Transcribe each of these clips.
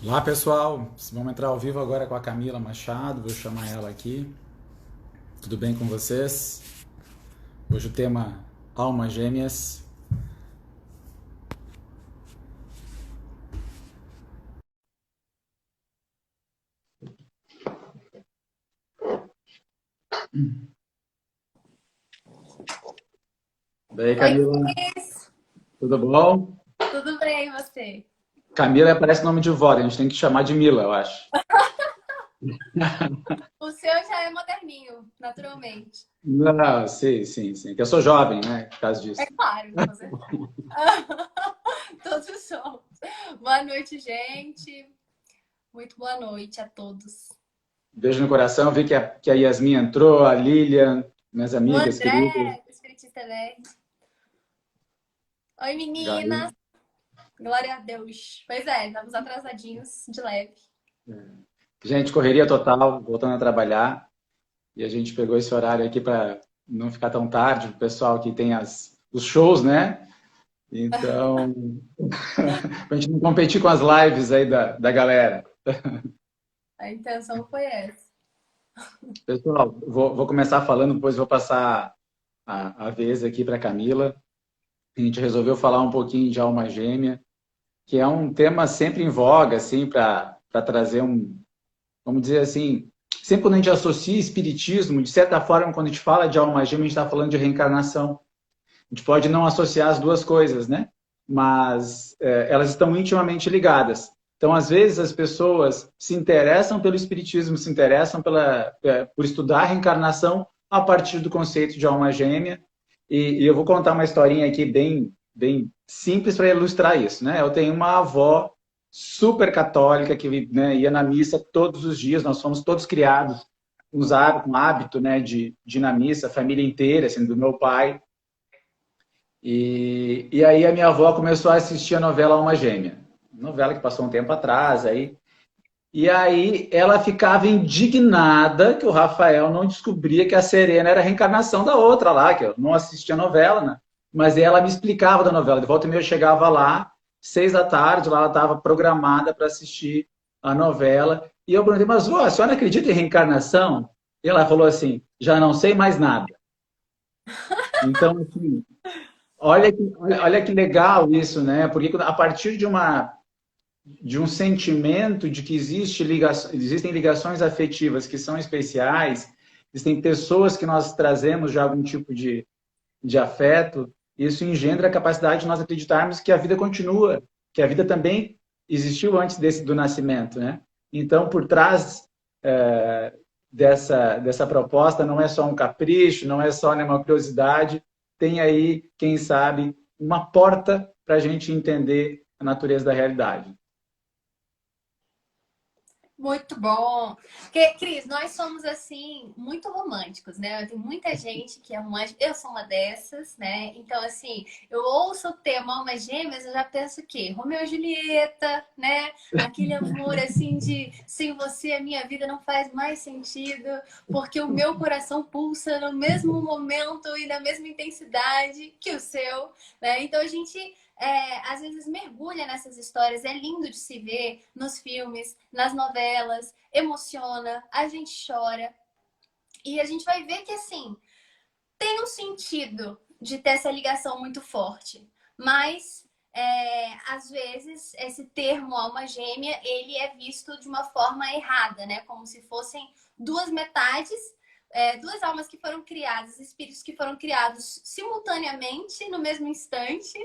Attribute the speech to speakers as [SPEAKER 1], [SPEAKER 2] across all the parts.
[SPEAKER 1] Olá pessoal, vamos entrar ao vivo agora com a Camila Machado, vou chamar ela aqui. Tudo bem com vocês? Hoje o tema Almas Gêmeas. Daí,
[SPEAKER 2] Oi,
[SPEAKER 1] Camila,
[SPEAKER 2] Cris.
[SPEAKER 1] tudo bom?
[SPEAKER 2] Tudo bem, e você?
[SPEAKER 1] Camila parece nome de vó, a gente tem que chamar de Mila, eu acho.
[SPEAKER 2] O seu já é moderninho, naturalmente.
[SPEAKER 1] Não, sim, sim, sim. Que eu sou jovem, né? Por causa
[SPEAKER 2] É
[SPEAKER 1] disso.
[SPEAKER 2] claro, com certeza. Todos somos. Boa noite, gente. Muito boa noite a todos.
[SPEAKER 1] Beijo no coração, vi que a Yasmin entrou, a Lilian, minhas
[SPEAKER 2] O
[SPEAKER 1] amigas queridas.
[SPEAKER 2] André, do Espiritista Nerd. Oi, meninas.
[SPEAKER 1] Joia.
[SPEAKER 2] Glória a Deus. Pois é, estamos atrasadinhos de leve.
[SPEAKER 1] Gente, correria total, voltando a trabalhar. E a gente pegou esse horário aqui para não ficar tão tarde, o pessoal que tem os shows, né? Então, para a gente não competir com as lives aí da galera.
[SPEAKER 2] A intenção foi essa.
[SPEAKER 1] Pessoal, vou começar falando, depois vou passar a vez aqui para Camila. A gente resolveu falar um pouquinho de alma gêmea, que é um tema sempre em voga, assim, para trazer vamos dizer assim, sempre quando a gente associa espiritismo, de certa forma, quando a gente fala de alma gêmea, a gente está falando de reencarnação. A gente pode não associar as duas coisas, né? Mas elas estão intimamente ligadas. Então, às vezes, as pessoas se interessam pelo espiritismo, se interessam por estudar a reencarnação a partir do conceito de alma gêmea. E eu vou contar uma historinha aqui bem simples para ilustrar isso, né? Eu tenho uma avó super católica que, né, ia na missa todos os dias. Nós fomos todos criados com um hábito, né, de ir na missa, a família inteira, assim, do meu pai. E aí a minha avó começou a assistir a novela Alma Gêmea. Novela que passou um tempo atrás aí. E aí ela ficava indignada que o Rafael não descobria que a Serena era a reencarnação da outra lá, que eu não assistia a novela, né? Mas ela me explicava da novela. De volta e meia eu chegava lá, 6 da tarde, lá ela estava programada para assistir a novela. E eu perguntei, mas vó, a senhora acredita em reencarnação? E ela falou assim, já não sei mais nada. Então, assim, olha que legal isso, né? Porque a partir de um sentimento de que existem ligações afetivas que são especiais, existem pessoas que nós trazemos de algum tipo de afeto, isso engendra a capacidade de nós acreditarmos que a vida continua, que a vida também existiu antes do nascimento, né? Então, por trás dessa proposta, não é só um capricho, não é só, né, uma curiosidade, tem aí, quem sabe, uma porta para a gente entender a natureza da realidade.
[SPEAKER 2] Muito bom. Porque, Cris, nós somos, assim, muito românticos, né? Tem muita gente que é romântica. Eu sou uma dessas, né? Então, assim, eu ouço o tema Almas Gêmeas, eu já penso o quê? Romeu e Julieta, né? Aquele amor, assim, de sem você a minha vida não faz mais sentido, porque o meu coração pulsa no mesmo momento e na mesma intensidade que o seu, né? Então, a gente às vezes mergulha nessas histórias, é lindo de se ver nos filmes, nas novelas, emociona, a gente chora. E a gente vai ver que, assim, tem um sentido de ter essa ligação muito forte. Mas, às vezes, esse termo alma gêmea, ele é visto de uma forma errada, né? Como se fossem duas metades, duas almas que foram criadas, espíritos que foram criados simultaneamente, no mesmo instante.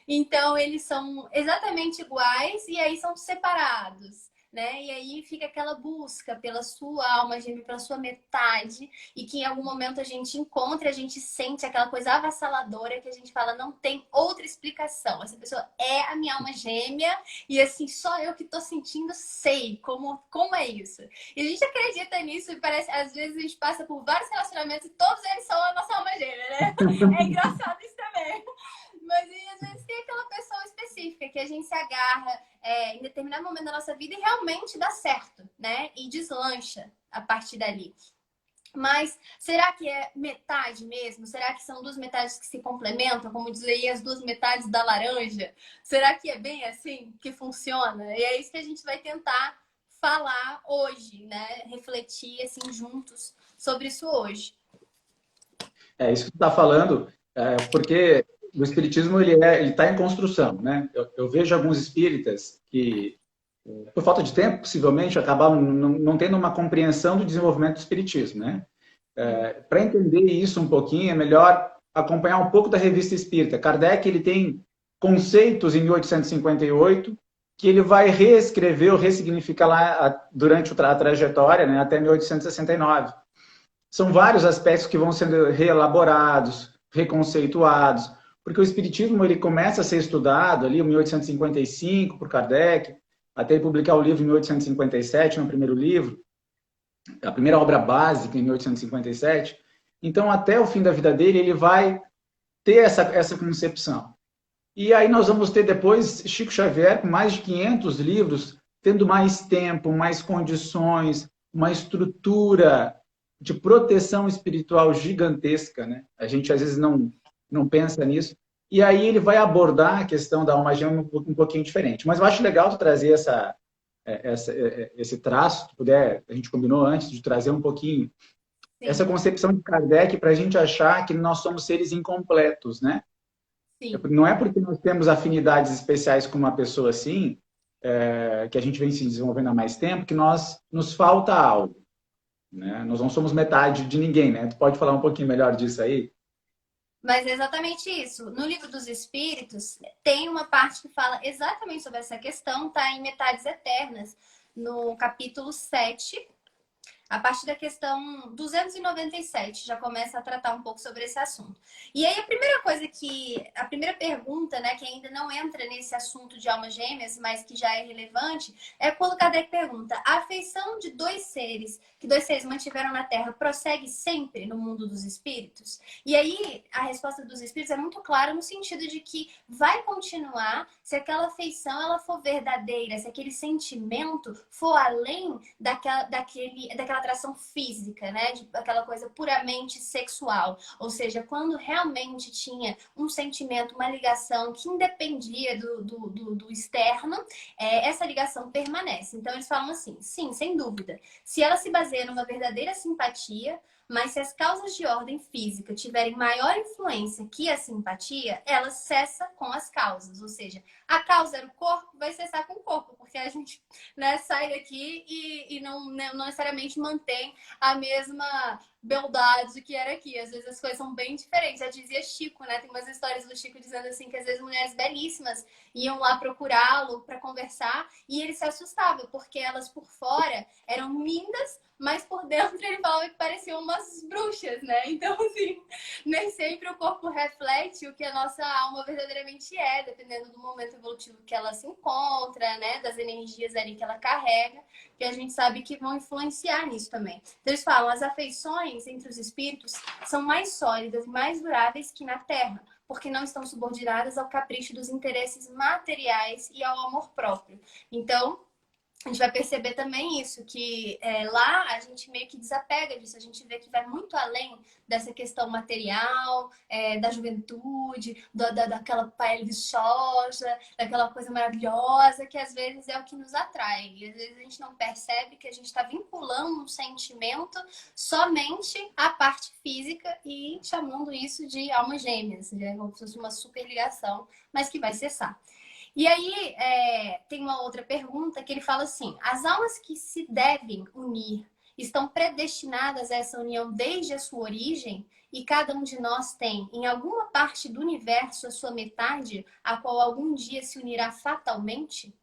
[SPEAKER 2] Então, eles são exatamente iguais e aí são separados, né? E aí fica aquela busca pela sua alma gêmea, pela sua metade, e que em algum momento a gente encontra, a gente sente aquela coisa avassaladora que a gente fala, não tem outra explicação. Essa pessoa é a minha alma gêmea e assim, só eu que tô sentindo sei como é isso. E a gente acredita nisso e parece, às vezes a gente passa por vários relacionamentos e todos eles são a nossa alma gêmea, né? É engraçado isso também. Mas aí, às vezes tem aquela pessoa específica que a gente se agarra em determinado momento da nossa vida e realmente dá certo, né? E deslancha a partir dali. Mas será que é metade mesmo? Será que são duas metades que se complementam, como dizia as duas metades da laranja? Será que é bem assim que funciona? E é isso que a gente vai tentar falar hoje, né? Refletir assim juntos sobre isso hoje.
[SPEAKER 1] É isso que tu está falando, porque o espiritismo ele está em construção, né? Eu vejo alguns espíritas que, por falta de tempo, possivelmente, acabaram não tendo uma compreensão do desenvolvimento do espiritismo, né? Para entender isso um pouquinho, é melhor acompanhar um pouco da Revista Espírita. Kardec ele tem conceitos em 1858 que ele vai reescrever ou ressignificar lá durante a trajetória, né, até 1869. São vários aspectos que vão sendo reelaborados, reconceituados, porque o espiritismo ele começa a ser estudado ali em 1855 por Kardec, até ele publicar o livro em 1857, no primeiro livro, a primeira obra básica em 1857. Então, até o fim da vida dele, ele vai ter essa concepção. E aí nós vamos ter depois Chico Xavier com mais de 500 livros, tendo mais tempo, mais condições, uma estrutura de proteção espiritual gigantesca, né? A gente às vezes não pensa nisso. E aí ele vai abordar a questão da alma gêmea um pouquinho diferente. Mas eu acho legal tu trazer esse traço, se puder, a gente combinou antes de trazer um pouquinho
[SPEAKER 2] Sim.
[SPEAKER 1] essa concepção de Kardec para a gente achar que nós somos seres incompletos, né?
[SPEAKER 2] Sim.
[SPEAKER 1] Não é porque nós temos afinidades especiais com uma pessoa assim, que a gente vem se desenvolvendo há mais tempo, que nos falta algo. Né? Nós não somos metade de ninguém, né? Tu pode falar um pouquinho melhor disso aí?
[SPEAKER 2] Mas é exatamente isso. No Livro dos Espíritos, tem uma parte que fala exatamente sobre essa questão, tá em Metades Eternas, no capítulo 7, a partir da questão 297, já começa a tratar um pouco sobre esse assunto. E aí a primeira pergunta, né, que ainda não entra nesse assunto de almas gêmeas, mas que já é relevante, é quando Kardec pergunta: a afeição de que dois seres mantiveram na Terra, prossegue sempre no mundo dos espíritos? E aí a resposta dos espíritos é muito clara no sentido de que vai continuar se aquela afeição ela for verdadeira, se aquele sentimento for além daquela atração física, né? Aquela coisa puramente sexual. Ou seja, quando realmente tinha um sentimento, uma ligação que independia do externo, essa ligação permanece. Então, eles falam assim, sim, sem dúvida. Se ela se baseia numa verdadeira simpatia, mas se as causas de ordem física tiverem maior influência que a simpatia, ela cessa com as causas. Ou seja, a causa era o corpo, vai cessar com o corpo, porque a gente, né, sai daqui e não necessariamente mantém a mesma beldade que era aqui. Às vezes as coisas são bem diferentes. Já dizia Chico, né? Tem umas histórias do Chico dizendo assim que às vezes mulheres belíssimas iam lá procurá-lo para conversar e ele se assustava, porque elas por fora eram lindas, mas por dentro ele falava que pareciam umas bruxas, né? Então, assim, nem sempre o corpo reflete o que a nossa alma verdadeiramente é, dependendo do momento evolutivo que ela se encontra, né? Das energias ali que ela carrega, que a gente sabe que vão influenciar nisso também. Então, eles falam, as afeições entre os espíritos são mais sólidas e mais duráveis que na Terra, porque não estão subordinadas ao capricho dos interesses materiais e ao amor próprio. Então, a gente vai perceber também isso, que lá a gente meio que desapega disso, a gente vê que vai muito além dessa questão material, da juventude, daquela pele viçosa, daquela coisa maravilhosa, que às vezes é o que nos atrai. E às vezes a gente não percebe que a gente está vinculando um sentimento somente à parte física e chamando isso de almas gêmeas, né? Como se fosse uma super ligação, mas que vai cessar. E aí, tem uma outra pergunta que ele fala assim: as almas que se devem unir estão predestinadas a essa união desde a sua origem? E cada um de nós tem, em alguma parte do universo, a sua metade, a qual algum dia se unirá fatalmente?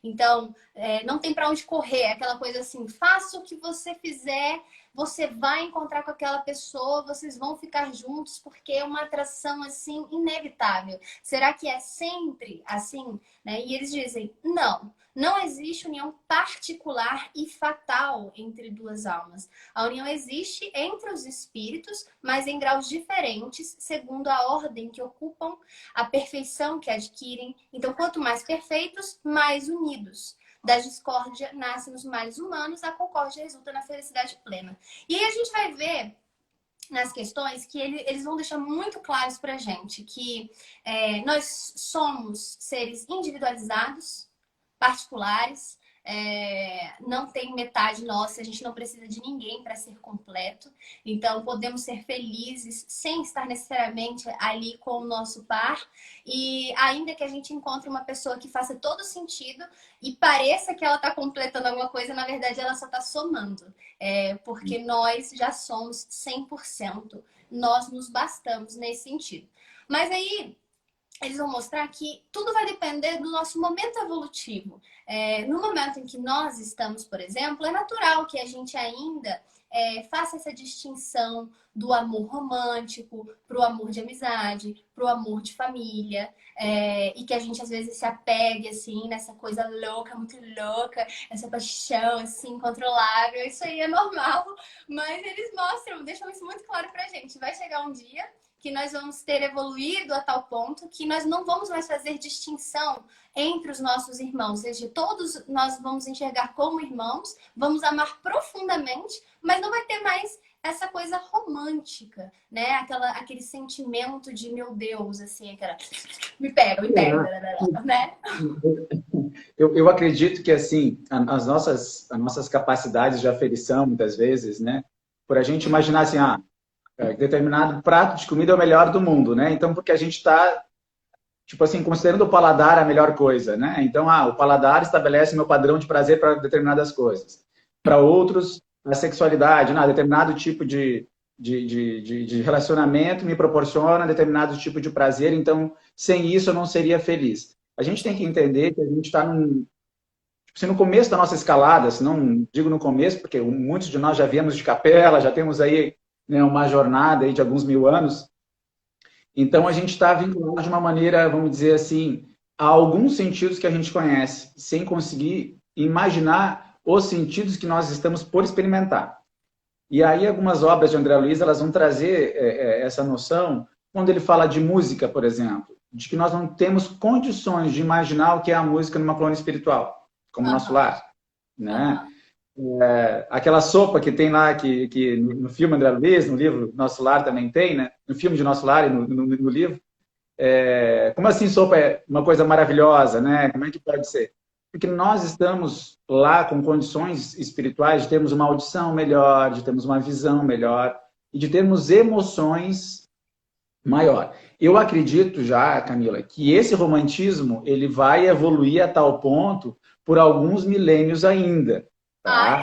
[SPEAKER 2] Então, não tem para onde correr, aquela coisa assim, faça o que você fizer, você vai encontrar com aquela pessoa, vocês vão ficar juntos, porque é uma atração assim inevitável. Será que é sempre assim? Né? E eles dizem, não existe união particular e fatal entre duas almas. A união existe entre os espíritos, mas em graus diferentes, segundo a ordem que ocupam, a perfeição que adquirem. Então, quanto mais perfeitos, mais unidos. da discórdia nascem os males humanos, a concórdia resulta na felicidade plena. E aí a gente vai ver nas questões que eles vão deixar muito claros pra gente que nós somos seres individualizados, particulares, não tem metade nossa, a gente não precisa de ninguém para ser completo. Então, podemos ser felizes sem estar necessariamente ali com o nosso par. E ainda que a gente encontre uma pessoa que faça todo sentido e pareça que ela está completando alguma coisa, na verdade ela só está somando. Porque nós já somos 100%. Nós nos bastamos nesse sentido. Mas aí eles vão mostrar que tudo vai depender do nosso momento evolutivo. No momento em que nós estamos, por exemplo, é natural que a gente ainda faça essa distinção do amor romântico para o amor de amizade, para o amor de família, e que a gente às vezes se apegue assim nessa coisa louca, muito louca, essa paixão assim incontrolável. Isso aí é normal, mas eles mostram, deixam isso muito claro pra gente. Vai chegar um dia que nós vamos ter evoluído a tal ponto que nós não vamos mais fazer distinção entre os nossos irmãos. Ou seja, todos nós vamos enxergar como irmãos, vamos amar profundamente, mas não vai ter mais essa coisa romântica, né? Aquele sentimento de, meu Deus, assim, aquela... me pega, né?
[SPEAKER 1] Eu acredito que, assim, as nossas capacidades de aferição, muitas vezes, né? Por a gente imaginar assim, determinado prato de comida é o melhor do mundo, né? Então, porque a gente está, tipo assim, considerando o paladar a melhor coisa, né? Então, o paladar estabelece meu padrão de prazer para determinadas coisas. Para outros, a sexualidade, determinado tipo de relacionamento me proporciona determinado tipo de prazer, então, sem isso eu não seria feliz. A gente tem que entender que a gente está no começo da nossa escalada, se não digo no começo, porque muitos de nós já viemos de capela, já temos aí, né, uma jornada aí de alguns mil anos. Então, a gente está vinculado de uma maneira, vamos dizer assim, a alguns sentidos que a gente conhece, sem conseguir imaginar os sentidos que nós estamos por experimentar. E aí, algumas obras de André Luiz, elas vão trazer essa noção, quando ele fala de música, por exemplo, de que nós não temos condições de imaginar o que é a música numa colônia espiritual, como Nosso Lar, né? Aquela sopa que tem lá, que no filme André Luiz, no livro Nosso Lar também tem, né? No filme de Nosso Lar e no livro. Como assim sopa é uma coisa maravilhosa, né? Como é que pode ser? Porque nós estamos lá com condições espirituais de termos uma audição melhor, de termos uma visão melhor e de termos emoções maior. Eu acredito já, Camila, que esse romantismo ele vai evoluir a tal ponto por alguns milênios ainda. Tá?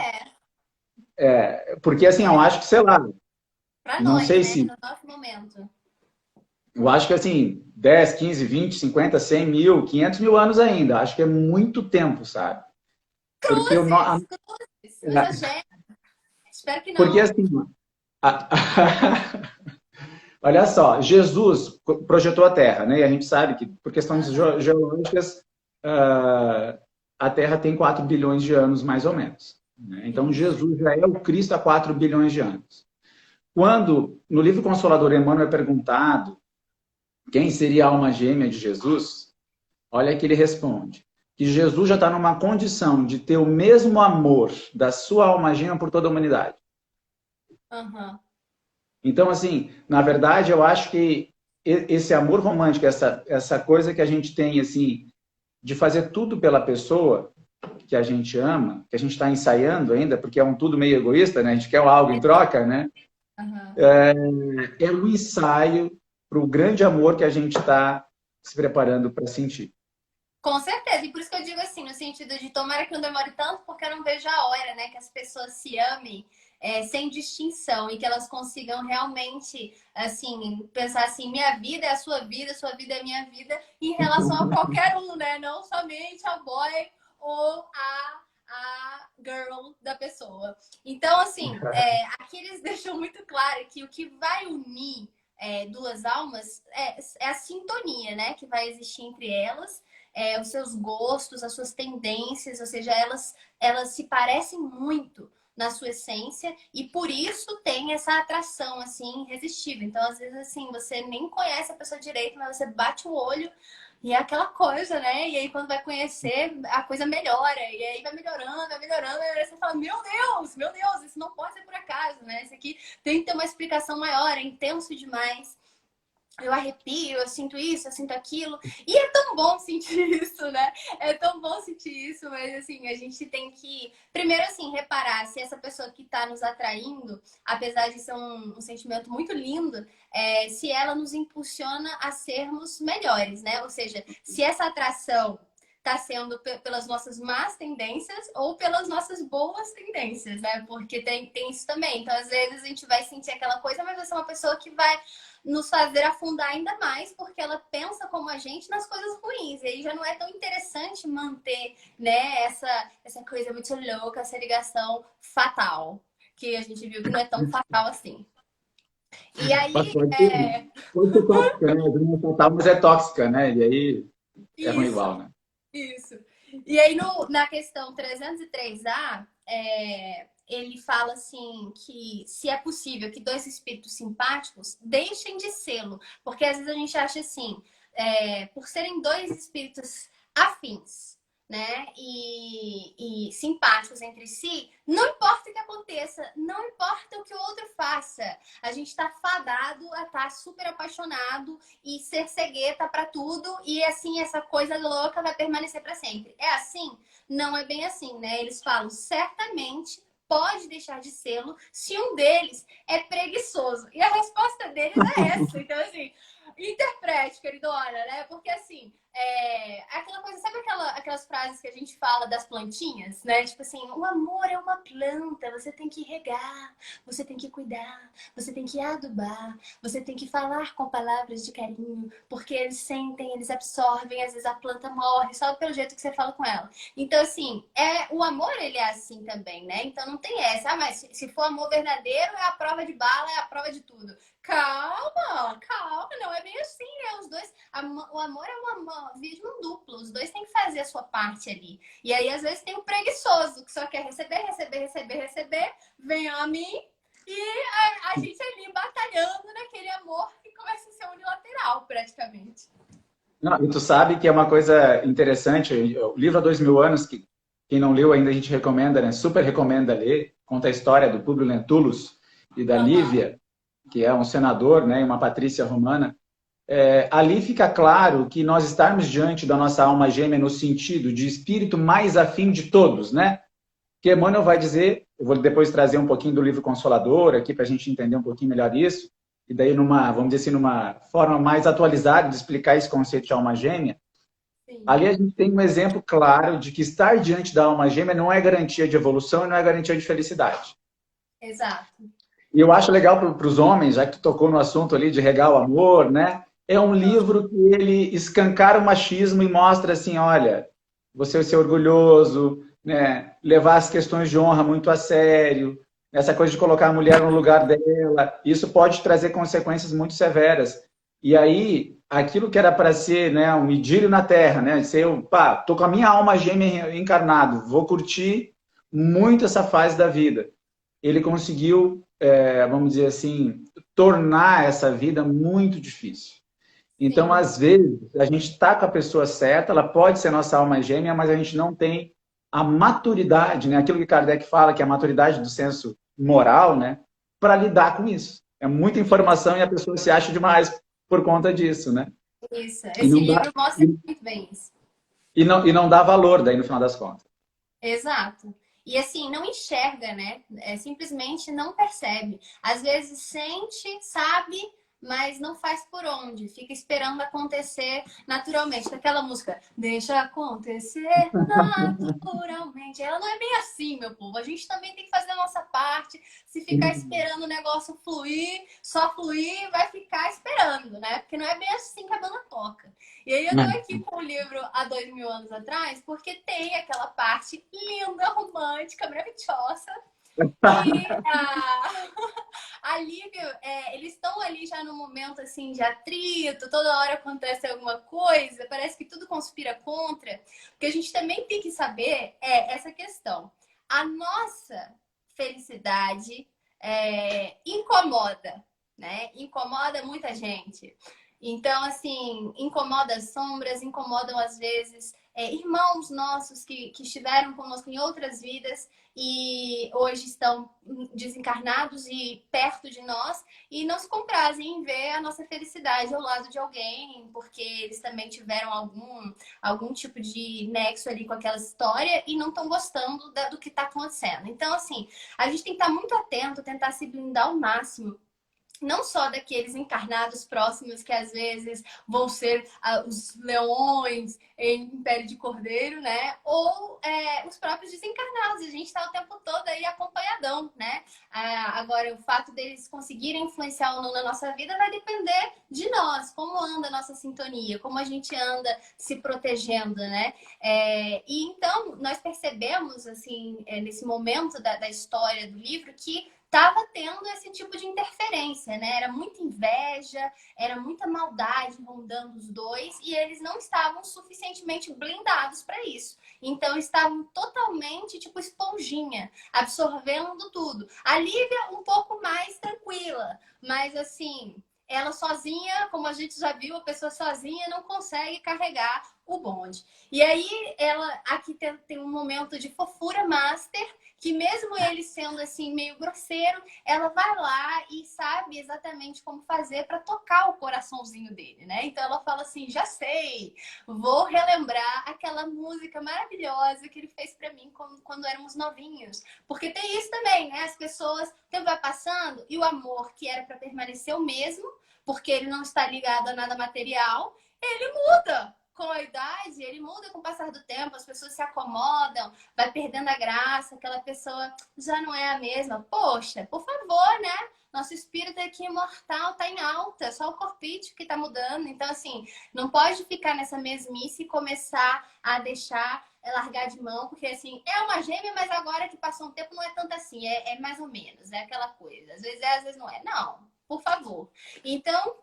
[SPEAKER 1] Porque assim, eu acho que, sei lá,
[SPEAKER 2] pra
[SPEAKER 1] não
[SPEAKER 2] nós,
[SPEAKER 1] sei
[SPEAKER 2] né?
[SPEAKER 1] se...
[SPEAKER 2] No nosso momento.
[SPEAKER 1] Eu acho que assim, 10, 15, 20, 50, 100 mil, 500 mil anos ainda. Acho que é muito tempo, sabe? Porque eu não...
[SPEAKER 2] Cruzes, não exagero. Espero que
[SPEAKER 1] Porque
[SPEAKER 2] não.
[SPEAKER 1] assim, a- olha só, Jesus projetou a Terra, né? E a gente sabe que, por questões geológicas, a Terra tem 4 bilhões de anos, mais ou menos. Né? Então, Jesus já é o Cristo há 4 bilhões de anos. Quando, no livro Consolador, Emmanuel é perguntado quem seria a alma gêmea de Jesus, olha que ele responde, que Jesus já está numa condição de ter o mesmo amor da sua alma gêmea por toda a humanidade. Então, assim, na verdade, eu acho que esse amor romântico, essa coisa que a gente tem, assim, de fazer tudo pela pessoa que a gente ama, que a gente está ensaiando ainda, porque é um tudo meio egoísta, né? A gente quer algo em troca, né? É um ensaio para o grande amor que a gente está se preparando para sentir.
[SPEAKER 2] Com certeza, e por isso que eu digo assim, no sentido de tomara que não demore tanto, porque eu não vejo a hora, né, que as pessoas se amem sem distinção e que elas consigam realmente, assim, pensar assim, minha vida é a sua vida é a minha vida, em relação a qualquer um, né, não somente a boy ou a girl da pessoa. Então, assim, aqui eles deixam muito claro que o que vai unir duas almas é a sintonia, né, que vai existir entre elas, os seus gostos, as suas tendências, ou seja, elas se parecem muito na sua essência e por isso tem essa atração assim irresistível. Então, às vezes assim, você nem conhece a pessoa direito, mas você bate o olho E é aquela coisa, né? E aí quando vai conhecer, a coisa melhora. E aí vai melhorando, vai melhorando. E aí você fala, meu Deus, isso não pode ser por acaso, né? Isso aqui tem que ter uma explicação maior, é intenso demais. Eu arrepio, eu sinto isso, eu sinto aquilo. E é tão bom sentir isso, né? É tão bom sentir isso, mas assim, a gente tem que, primeiro assim, reparar se essa pessoa que está nos atraindo, apesar de ser um sentimento muito lindo, se ela nos impulsiona a sermos melhores, né? Ou seja, se essa atração está sendo pelas nossas más tendências ou pelas nossas boas tendências, né? Porque tem isso também. Então, às vezes, a gente vai sentir aquela coisa, mas vai ser uma pessoa que vai nos fazer afundar ainda mais, porque ela pensa como a gente nas coisas ruins. E aí já não é tão interessante manter, né, essa coisa muito louca, essa ligação fatal, que a gente viu que não é tão fatal assim. E
[SPEAKER 1] Mas
[SPEAKER 2] aí,
[SPEAKER 1] pode ser tóxica, né? Não é fatal, mas é tóxica, né? E aí é ruim
[SPEAKER 2] isso,
[SPEAKER 1] igual, né?
[SPEAKER 2] isso. E aí, na questão 303A, ele fala assim que se é possível que dois espíritos simpáticos deixem de sê-lo. Porque às vezes a gente acha assim, por serem dois espíritos afins, né? E simpáticos entre si, não importa o que aconteça, não importa o que o outro faça. A gente está fadado a estar super apaixonado e ser cegueta para tudo, e assim essa coisa louca vai permanecer para sempre. É assim? Não é bem assim, né? Eles falam certamente pode deixar de sê-lo se um deles é preguiçoso. E a resposta deles é essa. Então, assim, interprete, queridona, né? Porque, assim, aquela coisa, sabe aquelas frases que a gente fala das plantinhas, né? Tipo assim, o amor é uma planta, você tem que regar, você tem que cuidar, você tem que adubar, você tem que falar com palavras de carinho, porque eles sentem, eles absorvem, às vezes a planta morre só pelo jeito que você fala com ela. Então, assim, o amor, ele é assim também, né? Então não tem essa. Ah, mas se for amor verdadeiro, é a prova de bala, é a prova de tudo. Calma, calma, não é bem assim, né? Os dois, o amor é uma via de mão dupla, os dois têm que fazer a sua parte ali. E aí, às vezes, tem o preguiçoso, que só quer receber, receber, receber, receber, vem a mim, e a gente ali batalhando naquele amor que começa a ser unilateral, praticamente.
[SPEAKER 1] Não, e tu sabe que é uma coisa interessante, o livro Há 2000 anos, que quem não leu ainda a gente recomenda, né? Super recomenda ler, conta a história do Públio Lentulus e da
[SPEAKER 2] Uhum.
[SPEAKER 1] Lívia, que é um senador, né, e uma patrícia romana. Ali fica claro que nós estarmos diante da nossa alma gêmea no sentido de espírito mais afim de todos, né? Que Emmanuel vai dizer, eu vou depois trazer um pouquinho do livro Consolador aqui para a gente entender um pouquinho melhor isso, e daí vamos dizer assim, numa forma mais atualizada de explicar esse conceito de alma gêmea.
[SPEAKER 2] Sim,
[SPEAKER 1] Ali a gente tem um exemplo claro de que estar diante da alma gêmea não é garantia de evolução e não é garantia de felicidade.
[SPEAKER 2] exato.
[SPEAKER 1] E eu acho legal para os homens, já que tu tocou no assunto ali de regar o amor, né? É um livro que ele escancara o machismo e mostra assim, olha, você ser orgulhoso, né? Levar as questões de honra muito a sério, essa coisa de colocar a mulher no lugar dela, isso pode trazer consequências muito severas. E aí, aquilo que era para ser, né, um idílio na Terra, né? Ser, pá, tô com a minha alma gêmea encarnado, vou curtir muito essa fase da vida. Ele conseguiu, vamos dizer assim, tornar essa vida muito difícil. Então,
[SPEAKER 2] Sim.
[SPEAKER 1] às vezes, a gente está com a pessoa certa, ela pode ser nossa alma gêmea, mas a gente não tem a maturidade, né? Aquilo que Kardec fala, que é a maturidade do senso moral, né? Para lidar com isso. É muita informação e a pessoa se acha demais por conta disso, né?
[SPEAKER 2] Isso.
[SPEAKER 1] E
[SPEAKER 2] Esse
[SPEAKER 1] não dá,
[SPEAKER 2] livro mostra muito bem isso.
[SPEAKER 1] e não dá valor daí no final das contas.
[SPEAKER 2] Exato. E assim, não enxerga, né? Simplesmente não percebe. Às vezes sente, sabe, mas não faz por onde. Fica esperando acontecer naturalmente. Com aquela música, deixa acontecer naturalmente. Ela não é bem assim, meu povo. A gente também tem que fazer a nossa parte. Se ficar esperando o negócio fluir, só fluir, vai ficar esperando, né? Porque não é bem assim que a banda toca. E aí eu tô aqui com o livro Há 2000 anos atrás, porque tem aquela parte linda, romântica, maravilhosa. E a Lívia, eles estão ali já no momento assim de atrito, toda hora acontece alguma coisa, parece que tudo conspira contra. O que a gente também tem que saber é essa questão. A nossa felicidade incomoda, né? Incomoda muita gente. Então, assim, incomoda as sombras, incomodam às vezes irmãos nossos que estiveram conosco em outras vidas e hoje estão desencarnados e perto de nós e não se comprazem em ver a nossa felicidade ao lado de alguém, porque eles também tiveram algum tipo de nexo ali com aquela história e não estão gostando do que está acontecendo. Então, assim, a gente tem que estar muito atento, tentar se blindar ao máximo, não só daqueles encarnados próximos que às vezes vão ser os leões em pele de cordeiro, né? Ou os próprios desencarnados. A gente está o tempo todo aí acompanhadão, né? Agora, o fato deles conseguirem influenciar ou não na nossa vida vai depender de nós, como anda a nossa sintonia, como a gente anda se protegendo, né? E então, nós percebemos, assim, nesse momento da história do livro, que estava tendo esse tipo de interferência, né? Era muita inveja, era muita maldade rondando os dois e eles não estavam suficientemente blindados para isso. Então estavam totalmente tipo esponjinha, absorvendo tudo. A Lívia um pouco mais tranquila, mas assim, ela sozinha, como a gente já viu, a pessoa sozinha não consegue carregar o bonde. E aí ela aqui tem um momento de fofura master, que mesmo ele sendo assim meio grosseiro, ela vai lá e sabe exatamente como fazer para tocar o coraçãozinho dele, né? Então ela fala assim: já sei, vou relembrar aquela música maravilhosa que ele fez para mim quando éramos novinhos. Porque tem isso também, né? As pessoas, o tempo vai passando e o amor que era para permanecer o mesmo, porque ele não está ligado a nada material, ele muda. Com a idade, ele muda com o passar do tempo, as pessoas se acomodam, vai perdendo a graça, aquela pessoa já não é a mesma. Poxa, por favor, né? Nosso espírito aqui imortal tá em alta, só o corpite que tá mudando. Então, assim, não pode ficar nessa mesmice e começar a deixar largar de mão, porque, assim, é uma gêmea, mas agora que passou um tempo não é tanto assim, é mais ou menos, é aquela coisa. Às vezes às vezes não é. Não, por favor. Então,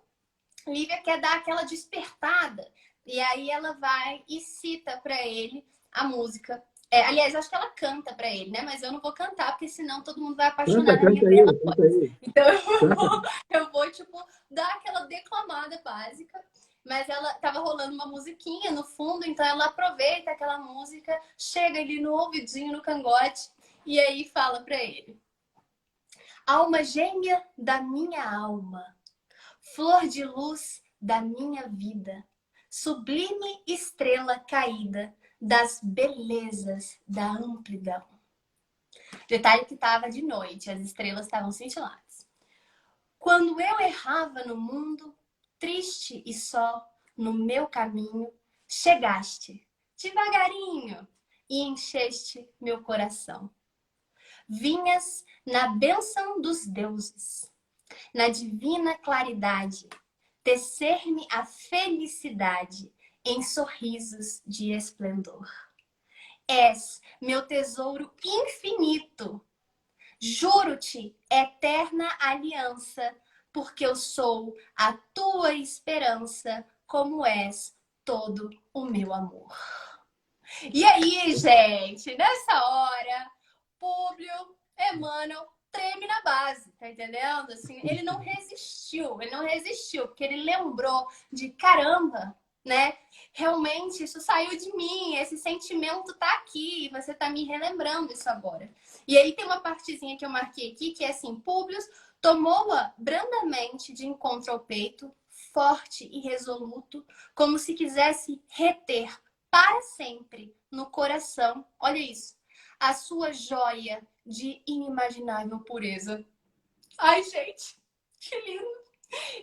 [SPEAKER 2] Lívia quer dar aquela despertada. E aí ela vai e cita para ele a música. Aliás, acho que ela canta para ele, né? Mas eu não vou cantar, porque senão todo mundo vai apaixonar na minha bela voz. Então eu vou, tipo, dar aquela declamada básica. Mas ela tava rolando uma musiquinha no fundo, então ela aproveita aquela música, chega ali no ouvidinho, no cangote, e aí fala para ele: alma gêmea da minha alma, flor de luz da minha vida, sublime estrela caída das belezas da amplidão. Detalhe que estava de noite, as estrelas estavam cintilantes. Quando eu errava no mundo, triste e só, no meu caminho, chegaste, devagarinho, e encheste meu coração. Vinhas na bênção dos deuses, na divina claridade, tecer-me a felicidade em sorrisos de esplendor. És meu tesouro infinito. Juro-te eterna aliança, porque eu sou a tua esperança, como és todo o meu amor. E aí, gente, nessa hora, Públio Emmanuel treme na base, tá entendendo? Assim, ele não resistiu, porque ele lembrou de caramba, né? Realmente isso saiu de mim, esse sentimento tá aqui, você tá me relembrando isso agora. E aí tem uma partezinha que eu marquei aqui, que é assim: Públio tomou-a brandamente de encontro ao peito, forte e resoluto, como se quisesse reter para sempre no coração, olha isso, a sua joia de inimaginável pureza. Ai, gente, que lindo!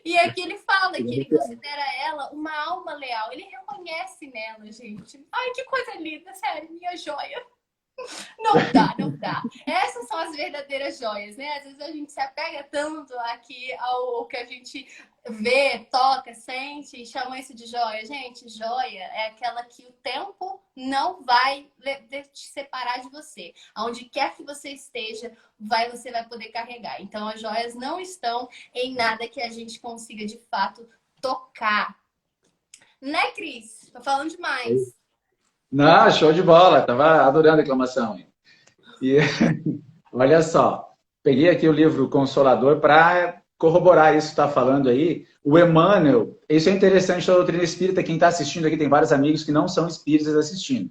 [SPEAKER 2] E aqui ele fala que ele considera ela uma alma leal. Ele reconhece nela, gente. Ai, que coisa linda, sério, minha joia. Não dá, não dá. Essas são as verdadeiras joias, né? Às vezes a gente se apega tanto aqui ao que a gente vê, toca, sente e chama isso de joia. Gente, joia é aquela que o tempo não vai te separar de você. Aonde quer que você esteja, você vai poder carregar. Então, as joias não estão em nada que a gente consiga, de fato, tocar. Né, Cris? Tô falando demais.
[SPEAKER 1] Não, show de bola. Tava adorando a declamação. E olha só, peguei aqui o livro Consolador para corroborar isso que está falando aí, o Emmanuel, isso é interessante da doutrina espírita, quem está assistindo aqui, tem vários amigos que não são espíritas assistindo.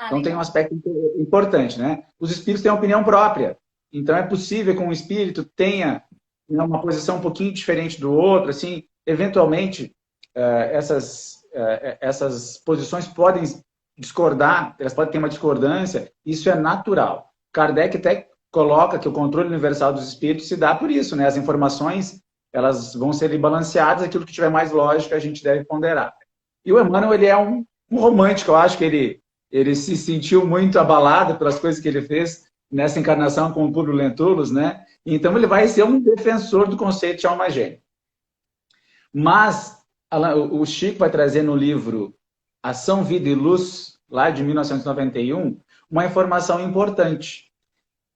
[SPEAKER 1] Então tem um aspecto importante, né? Os espíritos têm uma opinião própria. Então é possível que um espírito tenha uma posição um pouquinho diferente do outro, assim, eventualmente essas posições podem discordar, elas podem ter uma discordância, isso é natural. Kardec até coloca que o controle universal dos espíritos se dá por isso, né? As informações, elas vão ser balanceadas, aquilo que tiver mais lógica a gente deve ponderar. E o Emmanuel, ele é um romântico, eu acho que ele se sentiu muito abalado pelas coisas que ele fez nessa encarnação com o Públio Lentulus, né? Então ele vai ser um defensor do conceito de alma gêmea. Mas o Chico vai trazer no livro Ação, Vida e Luz, lá de 1991, uma informação importante,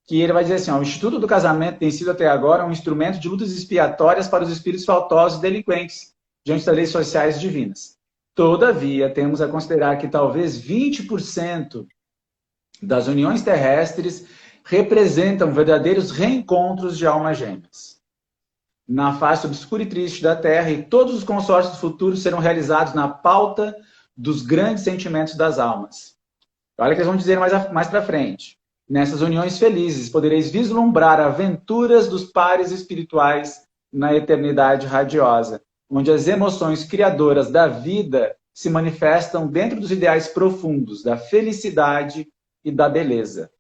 [SPEAKER 1] que ele vai dizer assim, ó, o Instituto do Casamento tem sido até agora um instrumento de lutas expiatórias para os espíritos faltosos e delinquentes, diante das leis sociais divinas. Todavia, temos a considerar que talvez 20% das uniões terrestres representam verdadeiros reencontros de almas gêmeas na face obscura e triste da Terra, e todos os consórcios futuros serão realizados na pauta dos grandes sentimentos das almas. Olha o que eles vão dizer mais para frente. Nessas uniões felizes, podereis vislumbrar aventuras dos pares espirituais na eternidade radiosa, onde as emoções criadoras da vida se manifestam dentro dos ideais profundos da felicidade e da beleza.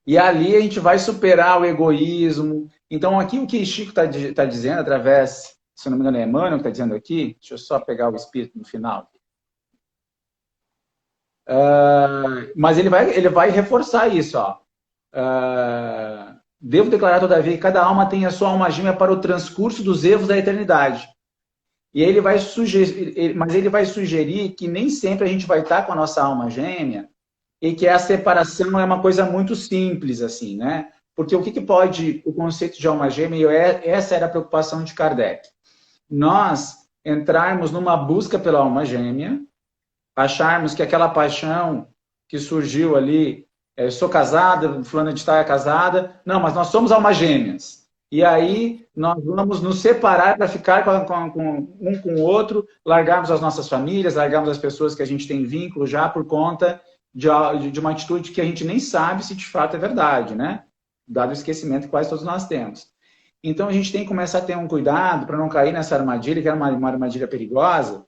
[SPEAKER 1] E ali a gente vai superar o egoísmo. Então, aqui o que Chico está dizendo, através, se não me engano, é Emmanuel que está dizendo aqui, deixa eu só pegar o espírito no final. Mas ele vai reforçar isso. Ó. Devo declarar, todavia, que cada alma tem a sua alma gêmea para o transcurso dos erros da eternidade. E aí ele vai sugerir que nem sempre a gente vai estar com a nossa alma gêmea e que a separação é uma coisa muito simples, assim, né? Porque o que pode o conceito de alma gêmea, essa era a preocupação de Kardec. Nós entrarmos numa busca pela alma gêmea, acharmos que aquela paixão que surgiu ali, sou casada, fulana de tal é casada, não, mas nós somos almas gêmeas. E aí nós vamos nos separar para ficar um com o outro, largarmos as nossas famílias, largarmos as pessoas que a gente tem vínculo já por conta de uma atitude que a gente nem sabe se de fato é verdade, né? Dado o esquecimento que quase todos nós temos. Então a gente tem que começar a ter um cuidado para não cair nessa armadilha, que é uma armadilha perigosa,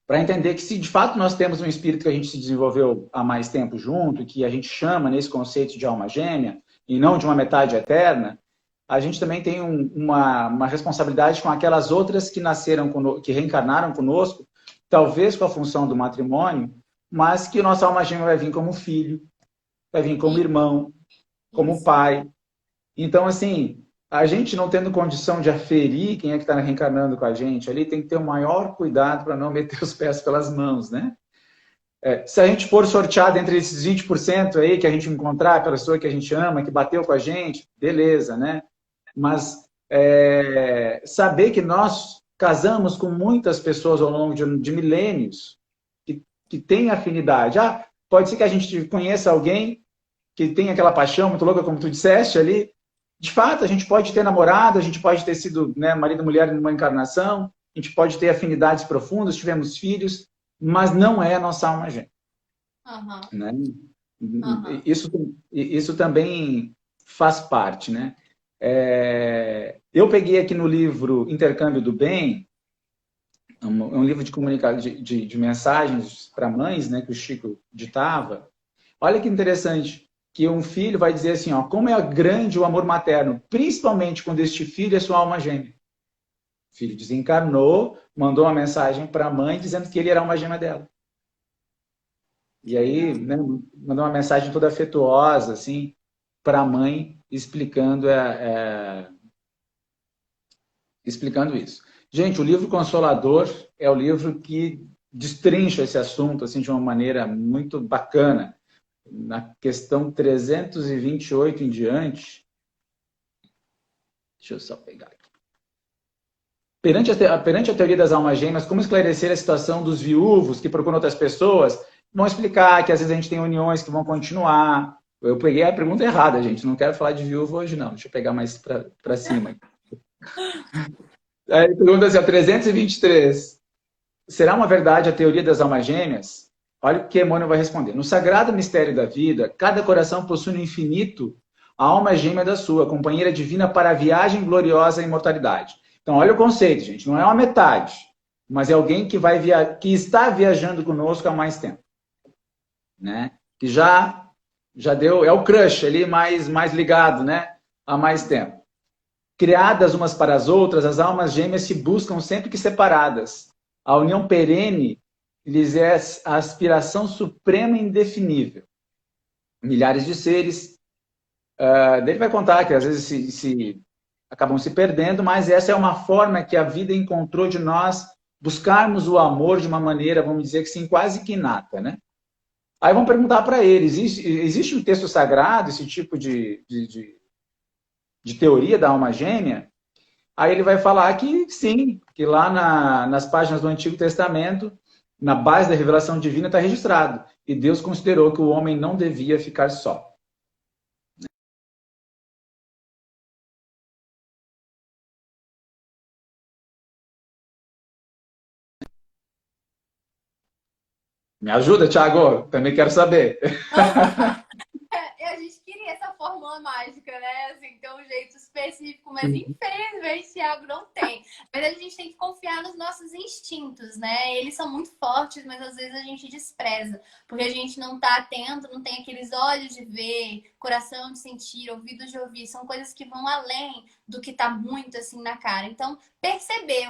[SPEAKER 1] para entender que se de fato nós temos um espírito que a gente se desenvolveu há mais tempo junto, que a gente chama nesse conceito de alma gêmea, e não de uma metade eterna, a gente também tem uma responsabilidade com aquelas outras que que reencarnaram conosco, talvez com a função do matrimônio, mas que nossa alma gêmea vai vir como filho, vai vir como irmão, como pai. Então, assim, a gente não tendo condição de aferir quem é que está reencarnando com a gente ali, tem que ter o maior cuidado para não meter os pés pelas mãos, né? Se a gente for sorteado entre esses 20% aí que a gente encontrar, a pessoa que a gente ama, que bateu com a gente, beleza, né? Mas saber que nós casamos com muitas pessoas ao longo de milênios que têm afinidade. Pode ser que a gente conheça alguém que tem aquela paixão muito louca, como tu disseste ali. De fato, a gente pode ter namorado, a gente pode ter sido, né, marido e mulher numa encarnação, a gente pode ter afinidades profundas, tivemos filhos, mas não é a nossa alma gêmea.
[SPEAKER 2] Uhum.
[SPEAKER 1] Né?
[SPEAKER 2] Uhum.
[SPEAKER 1] Isso também faz parte, né? Eu peguei aqui no livro Intercâmbio do Bem, um livro de comunicação de mensagens para mães, né, que o Chico ditava. Olha que interessante, que um filho vai dizer assim, ó, como é grande o amor materno, principalmente quando este filho é sua alma gêmea. O filho desencarnou, mandou uma mensagem para a mãe dizendo que ele era a alma gêmea dela. E aí, né, mandou uma mensagem toda afetuosa, assim, para a mãe, explicando isso. Gente, o livro Consolador é o livro que destrincha esse assunto assim, de uma maneira muito bacana. Na questão 328 em diante, deixa eu só pegar aqui. Perante a teoria das almas gêmeas, como esclarecer a situação dos viúvos que procuram outras pessoas? Vão explicar que às vezes a gente tem uniões que vão continuar. Eu peguei a pergunta errada, gente. Não quero falar de viúvo hoje, não. Deixa eu pegar mais para cima. Aí ele pergunta assim, ó, 323. Será uma verdade a teoria das almas gêmeas? Olha o que Emmanuel vai responder. No sagrado mistério da vida, cada coração possui no infinito a alma gêmea da sua, companheira divina para a viagem gloriosa à imortalidade. Então, olha o conceito, gente. Não é uma metade, mas é alguém que que está viajando conosco há mais tempo, né? Que já deu, é o crush ali mais ligado, né? Há mais tempo. Criadas umas para as outras, as almas gêmeas se buscam sempre que separadas. A união perene lhes é a aspiração suprema e indefinível. Milhares de seres. Ele vai contar que às vezes acabam se perdendo, mas essa é uma forma que a vida encontrou de nós buscarmos o amor de uma maneira, vamos dizer que sim, quase que inata, né? Aí vão perguntar para ele, existe um texto sagrado, esse tipo de teoria da alma gêmea? Aí ele vai falar que sim, que lá nas páginas do Antigo Testamento, na base da revelação divina, está registrado. E Deus considerou que o homem não devia ficar só. Me ajuda, Thiago? Também quero saber.
[SPEAKER 2] A gente queria essa fórmula mágica, né? Assim, ter um jeito específico, mas infelizmente Thiago não tem. Mas a gente tem que confiar nos nossos instintos, né? Eles são muito fortes, mas às vezes a gente despreza, porque a gente não tá atento, não tem aqueles olhos de ver, coração de sentir, ouvidos de ouvir. São coisas que vão além do que tá muito assim na cara. Então, perceber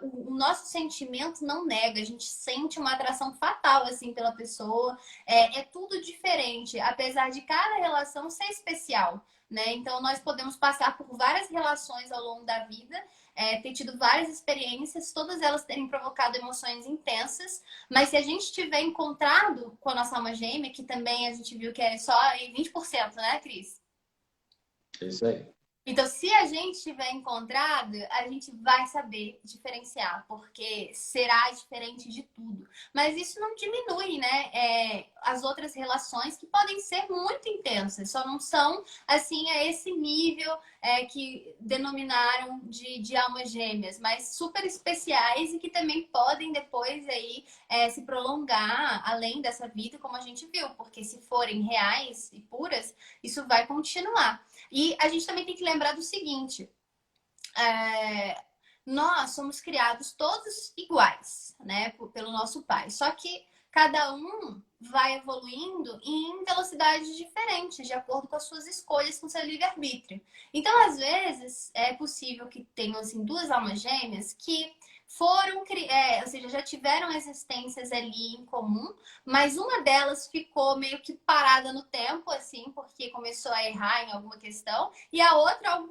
[SPEAKER 2] o nosso sentimento não nega, a gente sente uma atração fatal assim pela pessoa. É tudo diferente, apesar de cada relação ser especial, né? Então, nós podemos passar por várias relações ao longo da vida, ter tido várias experiências, todas elas terem provocado emoções intensas, mas se a gente tiver encontrado com a nossa alma gêmea, que também a gente viu que é só em 20%, né, Cris?
[SPEAKER 1] É isso aí.
[SPEAKER 2] Então, se a gente tiver encontrado, a gente vai saber diferenciar, porque será diferente de tudo. Mas isso não diminui, né? As outras relações que podem ser muito intensas, só não são, assim, a esse nível que denominaram de almas gêmeas, mas super especiais e que também podem depois aí se prolongar além dessa vida, como a gente viu, porque se forem reais e puras, isso vai continuar. E a gente também tem que lembrar do seguinte: nós somos criados todos iguais, né, pelo nosso pai. Só que cada um vai evoluindo em velocidades diferentes, de acordo com as suas escolhas, com seu livre-arbítrio. Então, às vezes, é possível que tenham assim, duas almas gêmeas que foram, ou seja, já tiveram existências ali em comum, mas uma delas ficou meio que parada no tempo, assim, porque começou a errar em alguma questão, e a outra,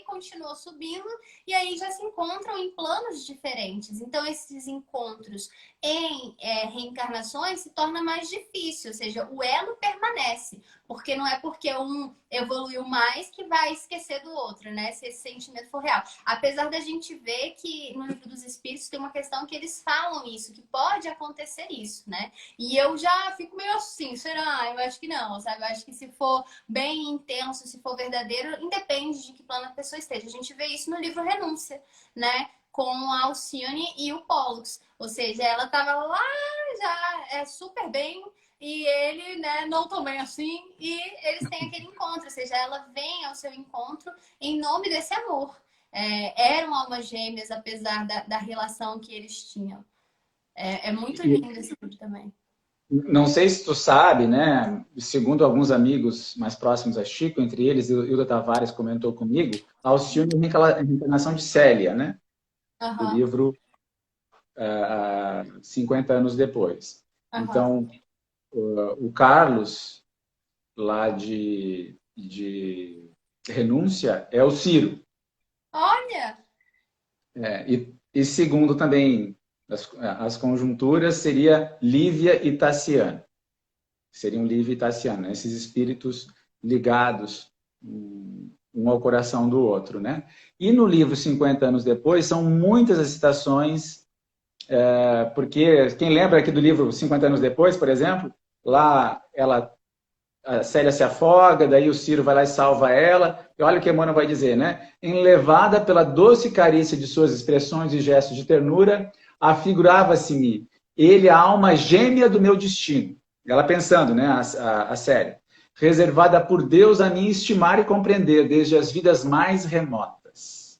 [SPEAKER 2] continuou subindo, e aí já se encontram em planos diferentes. Então, esses encontros em reencarnações se torna mais difícil, ou seja, o elo permanece, porque não é porque um evoluiu mais que vai esquecer do outro, né? Se esse sentimento for real. Apesar da gente ver que no Livro dos Espíritos tem uma questão que eles falam isso, que pode acontecer isso, né? E eu já fico meio assim, será? Eu acho que não, sabe? Eu acho que se for bem intenso, se for verdadeiro, independe de que plano a pessoa esteja. A gente vê isso no livro Renúncia, né? Com a Alcione e o Pollux. Ou seja, ela tava lá já super bem e ele, né, não tão bem assim, e eles têm aquele encontro, ou seja, ela vem ao seu encontro em nome desse amor. Eram almas gêmeas, apesar da relação que eles tinham. É muito lindo esse livro também.
[SPEAKER 1] Não sei se tu sabe, né? Segundo alguns amigos mais próximos a Chico, entre eles, Hilda Tavares comentou comigo, a Alcione é a reencarnação de Célia, né? Do livro 50 anos depois. Então, o Carlos, lá de Renúncia, é o Ciro.
[SPEAKER 2] Olha!
[SPEAKER 1] E segundo também as conjunturas, seria Lívia e Tassiano. Seriam Lívia e Tassiano, né? Esses espíritos ligados um ao coração do outro, né? E no livro 50 anos depois, são muitas as citações, porque quem lembra aqui do livro 50 anos depois, por exemplo, lá ela a Célia se afoga, daí o Ciro vai lá e salva ela. E olha o que Emmanuel vai dizer, né? Enlevada pela doce carícia de suas expressões e gestos de ternura, afigurava-se-me ele a alma gêmea do meu destino. Ela pensando, né, a Célia. Reservada por Deus a mim estimar e compreender desde as vidas mais remotas.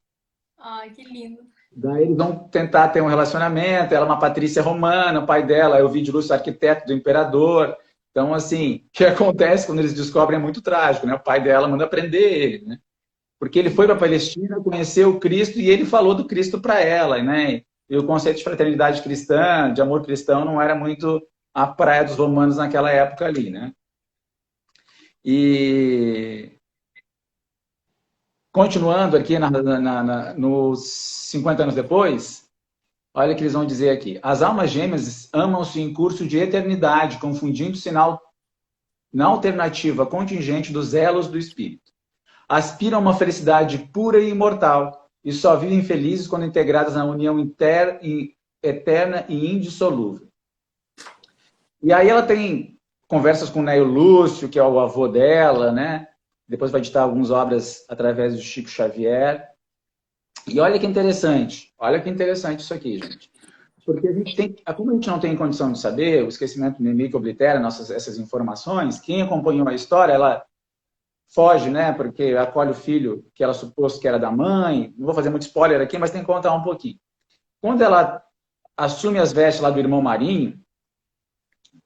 [SPEAKER 2] Ai, que lindo.
[SPEAKER 1] Daí eles vão tentar ter um relacionamento, ela é uma patrícia romana, o pai dela é o Ovidio Lúcio, arquiteto do imperador. Então, assim, o que acontece quando eles descobrem é muito trágico, né? O pai dela manda prender ele, né? Porque ele foi para a Palestina, conheceu o Cristo e ele falou do Cristo para ela, né? E o conceito de fraternidade cristã, de amor cristão, não era muito a praia dos romanos naquela época ali, né? E continuando aqui nos 50 anos depois, olha o que eles vão dizer aqui. As almas gêmeas amam-se em curso de eternidade, confundindo-se na alternativa contingente dos elos do espírito. Aspiram a uma felicidade pura e imortal, e só vivem felizes quando integradas na união eterna e indissolúvel. E aí ela tem conversas com o Neio Lúcio, que é o avô dela, né? Depois vai editar algumas obras através do Chico Xavier. E olha que interessante isso aqui, gente. Porque a gente tem, como a gente não tem condição de saber, o esquecimento mnemônico oblitera essas informações, quem acompanhou a história, ela foge, né? Porque acolhe o filho que ela supôs que era da mãe. Não vou fazer muito spoiler aqui, mas tem que contar um pouquinho. Quando ela assume as vestes lá do irmão Marinho,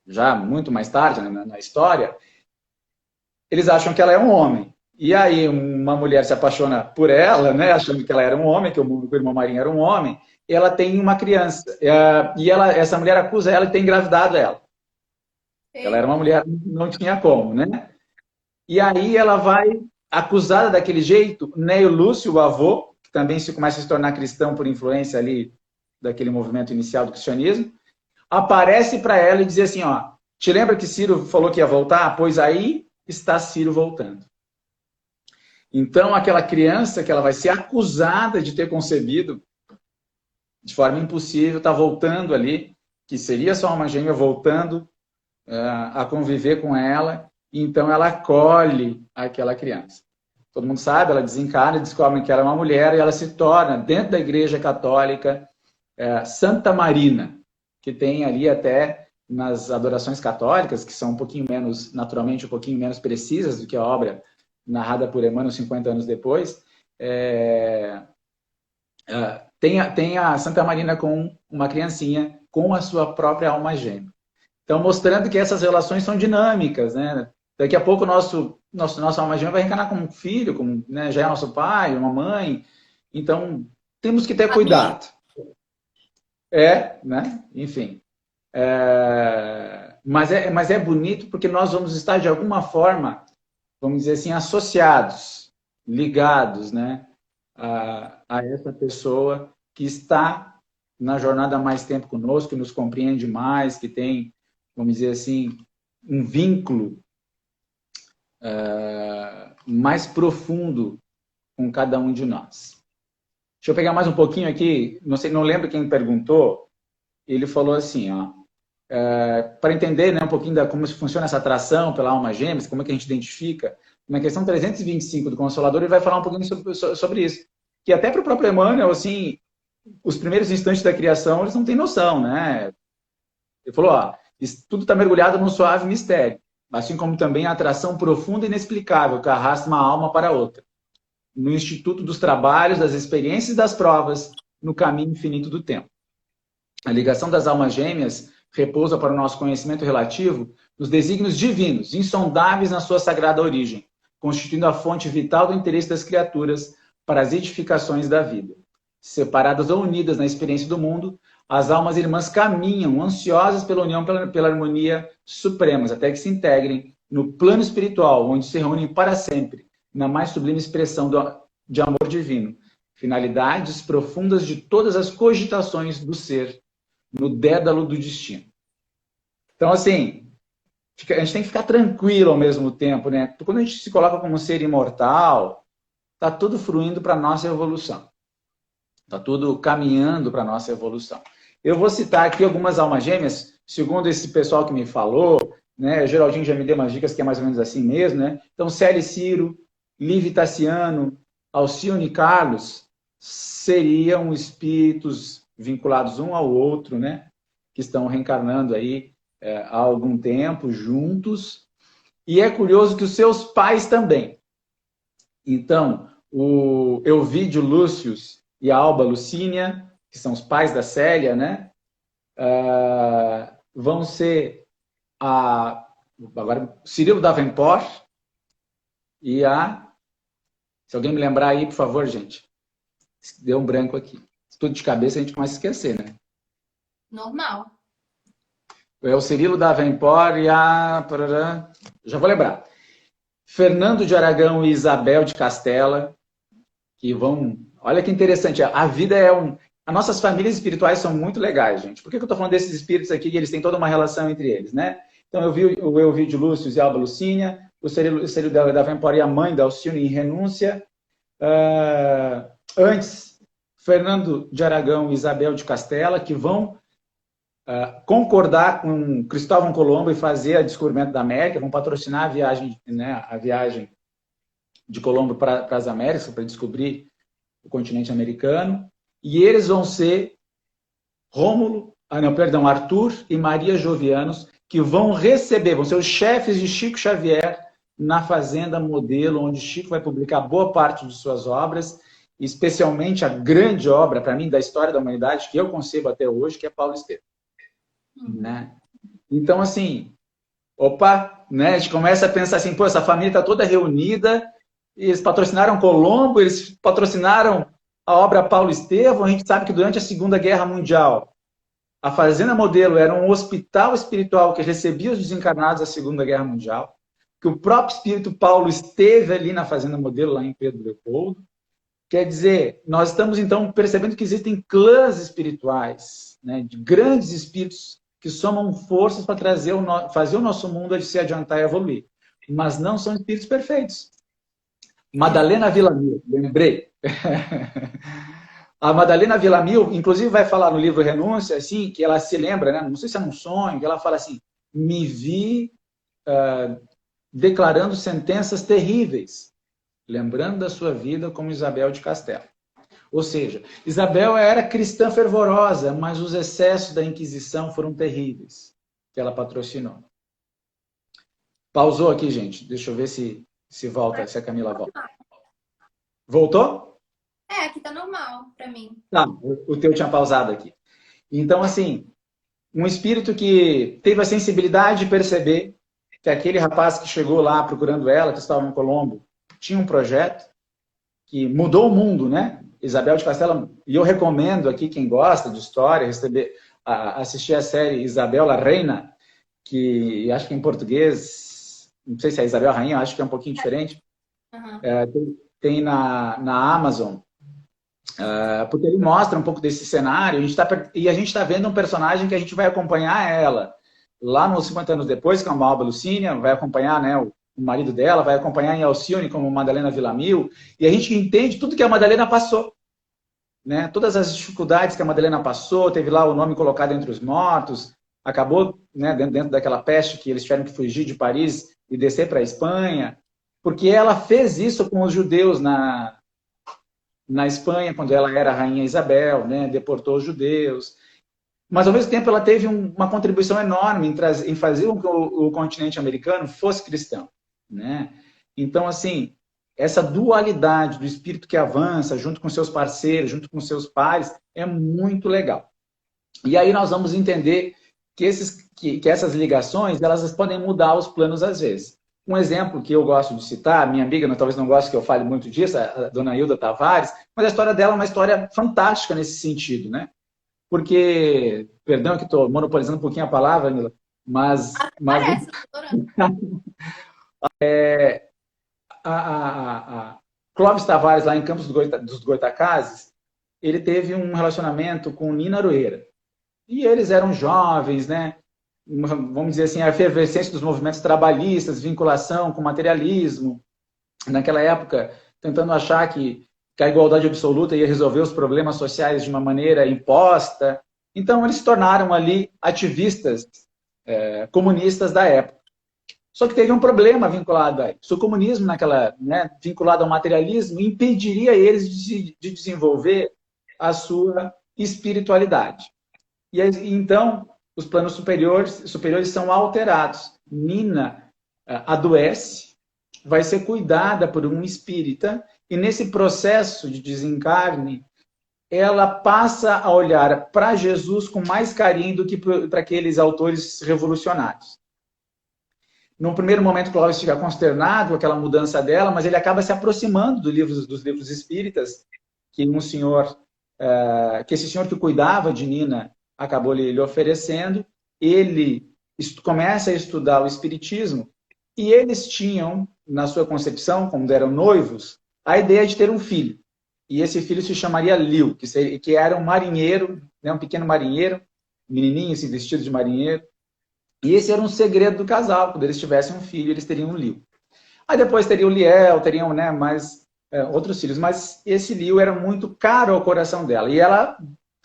[SPEAKER 1] já muito mais tarde na história, eles acham que ela é um homem. E aí uma mulher se apaixona por ela, né, achando que ela era um homem, que o irmão Marinho era um homem, e ela tem uma criança. E essa mulher acusa ela de ter engravidado ela. Ela era uma mulher, não tinha como, né? E aí ela vai, acusada daquele jeito, Neio Lúcio, o avô, que também começa a se tornar cristão por influência ali daquele movimento inicial do cristianismo, aparece para ela e diz assim, ó, te lembra que Ciro falou que ia voltar? Pois aí está Ciro voltando. Então, aquela criança que ela vai ser acusada de ter concebido de forma impossível, está voltando ali, que seria só uma gêmea voltando a conviver com ela, e então ela acolhe aquela criança. Todo mundo sabe, ela desencarna, descobre que ela é uma mulher, e ela se torna, dentro da Igreja Católica, Santa Marina, que tem ali até nas adorações católicas, que são um pouquinho menos, naturalmente, um pouquinho menos precisas do que a obra narrada por Emmanuel 50 anos depois, tem a Santa Marina com uma criancinha, com a sua própria alma gêmea. Então, mostrando que essas relações são dinâmicas, né? Daqui a pouco nossa alma gêmea vai reencarnar como um filho, como, né, já é nosso pai, uma mãe. Então, temos que ter cuidado. Né? Enfim. Mas é bonito porque nós vamos estar, de alguma forma, vamos dizer assim, associados, ligados, né, a essa pessoa que está na jornada há mais tempo conosco, que nos compreende mais, que tem, vamos dizer assim, um vínculo mais profundo com cada um de nós. Deixa eu pegar mais um pouquinho aqui, não lembro quem perguntou, ele falou assim, ó, para entender, né, um pouquinho como funciona essa atração pela alma gêmea, como é que a gente identifica, na questão 325 do Consolador, ele vai falar um pouquinho sobre isso. Que até para o próprio Emmanuel, assim, os primeiros instantes da criação, eles não têm noção, né? Ele falou, ó, isso tudo está mergulhado num suave mistério, assim como também a atração profunda e inexplicável que arrasta uma alma para outra. No Instituto dos Trabalhos, das Experiências e das Provas, no caminho infinito do tempo. A ligação das almas gêmeas repousa para o nosso conhecimento relativo nos desígnios divinos, insondáveis na sua sagrada origem, constituindo a fonte vital do interesse das criaturas para as edificações da vida. Separadas ou unidas na experiência do mundo, as almas irmãs caminham, ansiosas pela união, pela harmonia supremas, até que se integrem no plano espiritual, onde se reúnem para sempre, na mais sublime expressão de amor divino, finalidades profundas de todas as cogitações do ser, no dédalo do destino. Então, assim, a gente tem que ficar tranquilo ao mesmo tempo, né? Porque quando a gente se coloca como ser imortal, está tudo fluindo para a nossa evolução. Está tudo caminhando para a nossa evolução. Eu vou citar aqui algumas almas gêmeas, segundo esse pessoal que me falou, né? O Geraldinho já me deu umas dicas que é mais ou menos assim mesmo, né? Então, Célio Ciro, Livi Tassiano, Alcione e Carlos seriam espíritos vinculados um ao outro, né? Que estão reencarnando aí há algum tempo juntos. E é curioso que os seus pais também. Então, o Elvídio Lúcius e a Alba Lucínia, que são os pais da Célia, né? Vão ser agora Cirilo Davenport e a... Se alguém me lembrar aí, por favor, gente. Deu um branco aqui. Tudo de cabeça a gente começa a esquecer, né?
[SPEAKER 2] Normal.
[SPEAKER 1] É o Cirilo Davenport e a... Já vou lembrar. Fernando de Aragão e Isabel de Castela, que vão... Olha que interessante, a vida é um... As nossas famílias espirituais são muito legais, gente. Por que eu estou falando desses espíritos aqui? Eles têm toda uma relação entre eles, né? Então, eu vi o Elvídio Lúcio e Alba Lucínia, o Cirilo Davenport e a mãe da Alcione em Renúncia. Antes, Fernando de Aragão e Isabel de Castela, que vão concordar com Cristóvão Colombo e fazer o descobrimento da América, vão patrocinar a viagem, né, a viagem de Colombo para as Américas, para descobrir o continente americano. E eles vão ser Arthur e Maria Jovianos, que vão receber, vão ser os chefes de Chico Xavier na Fazenda Modelo, onde Chico vai publicar boa parte de suas obras, especialmente a grande obra, para mim, da história da humanidade, que eu concebo até hoje, que é Paulo Estevam. Né? Então, assim, né, a gente começa a pensar assim, pô, essa família está toda reunida, eles patrocinaram Colombo, eles patrocinaram a obra Paulo Estevam. A gente sabe que durante a Segunda Guerra Mundial, a Fazenda Modelo era um hospital espiritual que recebia os desencarnados da Segunda Guerra Mundial, que o próprio espírito Paulo esteve ali na Fazenda Modelo, lá em Pedro Leopoldo. Quer dizer, nós estamos, então, percebendo que existem clãs espirituais, né, de grandes espíritos que somam forças para fazer o nosso mundo se adiantar e evoluir. Mas não são espíritos perfeitos. Madalena Villamil, lembrei. A Madalena Villamil, inclusive, vai falar no livro Renúncia, assim, que ela se lembra, né, não sei se é um sonho, que ela fala assim, me vi declarando sentenças terríveis, lembrando da sua vida como Isabel de Castela. Ou seja, Isabel era cristã fervorosa, mas os excessos da Inquisição foram terríveis, que ela patrocinou. Pausou aqui, gente. Deixa eu ver se volta, se a Camila volta. Voltou?
[SPEAKER 2] Aqui tá normal pra mim.
[SPEAKER 1] Tá, o teu tinha pausado aqui. Então, assim, um espírito que teve a sensibilidade de perceber que aquele rapaz que chegou lá procurando ela, que estava em Colombo, tinha um projeto que mudou o mundo, né? Isabel de Castela, e eu recomendo aqui, quem gosta de história, assistir a série Isabel la Reina, que acho que em português, não sei se é Isabel a Rainha, acho que é um pouquinho diferente. Uhum. Tem na Amazon, porque ele mostra um pouco desse cenário, e a gente está vendo um personagem que a gente vai acompanhar ela lá nos 50 anos depois, que é uma Alba Lucínia, vai acompanhar, né, o marido dela, vai acompanhar em Alcione como Madalena Villamil, e a gente entende tudo que a Madalena passou. Né? Todas as dificuldades que a Madalena passou, teve lá o nome colocado entre os mortos, acabou, né, dentro daquela peste que eles tiveram que fugir de Paris e descer para a Espanha, porque ela fez isso com os judeus na Espanha, quando ela era a Rainha Isabel, né, deportou os judeus. Mas, ao mesmo tempo, ela teve uma contribuição enorme em fazer com que o continente americano fosse cristão. Né? Então, assim, essa dualidade do espírito que avança junto com seus parceiros, junto com seus pares, é muito legal. E aí nós vamos entender que essas ligações, elas podem mudar os planos às vezes. Um exemplo que eu gosto de citar, minha amiga talvez não goste que eu fale muito disso, a dona Hilda Tavares, mas a história dela é uma história fantástica nesse sentido, né? Porque, perdão que estou monopolizando um pouquinho a palavra, Nila, mas
[SPEAKER 2] Parece,
[SPEAKER 1] a Clóvis Tavares, lá em Campos dos Goitacazes, ele teve um relacionamento com Nina Aroeira. E eles eram jovens, né? Vamos dizer assim, a efervescência dos movimentos trabalhistas, vinculação com materialismo. Naquela época, tentando achar que a igualdade absoluta ia resolver os problemas sociais de uma maneira imposta. Então, eles se tornaram ali ativistas comunistas da época. Só que teve um problema vinculado a isso. O comunismo, vinculado ao materialismo, impediria eles de desenvolver a sua espiritualidade. E então, os planos superiores são alterados. Nina adoece, vai ser cuidada por um espírita, e nesse processo de desencarne, ela passa a olhar para Jesus com mais carinho do que para aqueles autores revolucionários. Num primeiro momento, Clóvis fica consternado com aquela mudança dela, mas ele acaba se aproximando dos livros espíritas, que esse senhor que cuidava de Nina acabou lhe oferecendo. Ele começa a estudar o espiritismo, e eles tinham, na sua concepção, como eram noivos, a ideia de ter um filho. E esse filho se chamaria Liu, que era um marinheiro, um pequeno marinheiro, menininho, assim, vestido de marinheiro. E esse era um segredo do casal. Quando eles tivessem um filho, eles teriam um Liu. Aí depois teriam o Liel, teriam mais outros filhos. Mas esse Liu era muito caro ao coração dela. E ela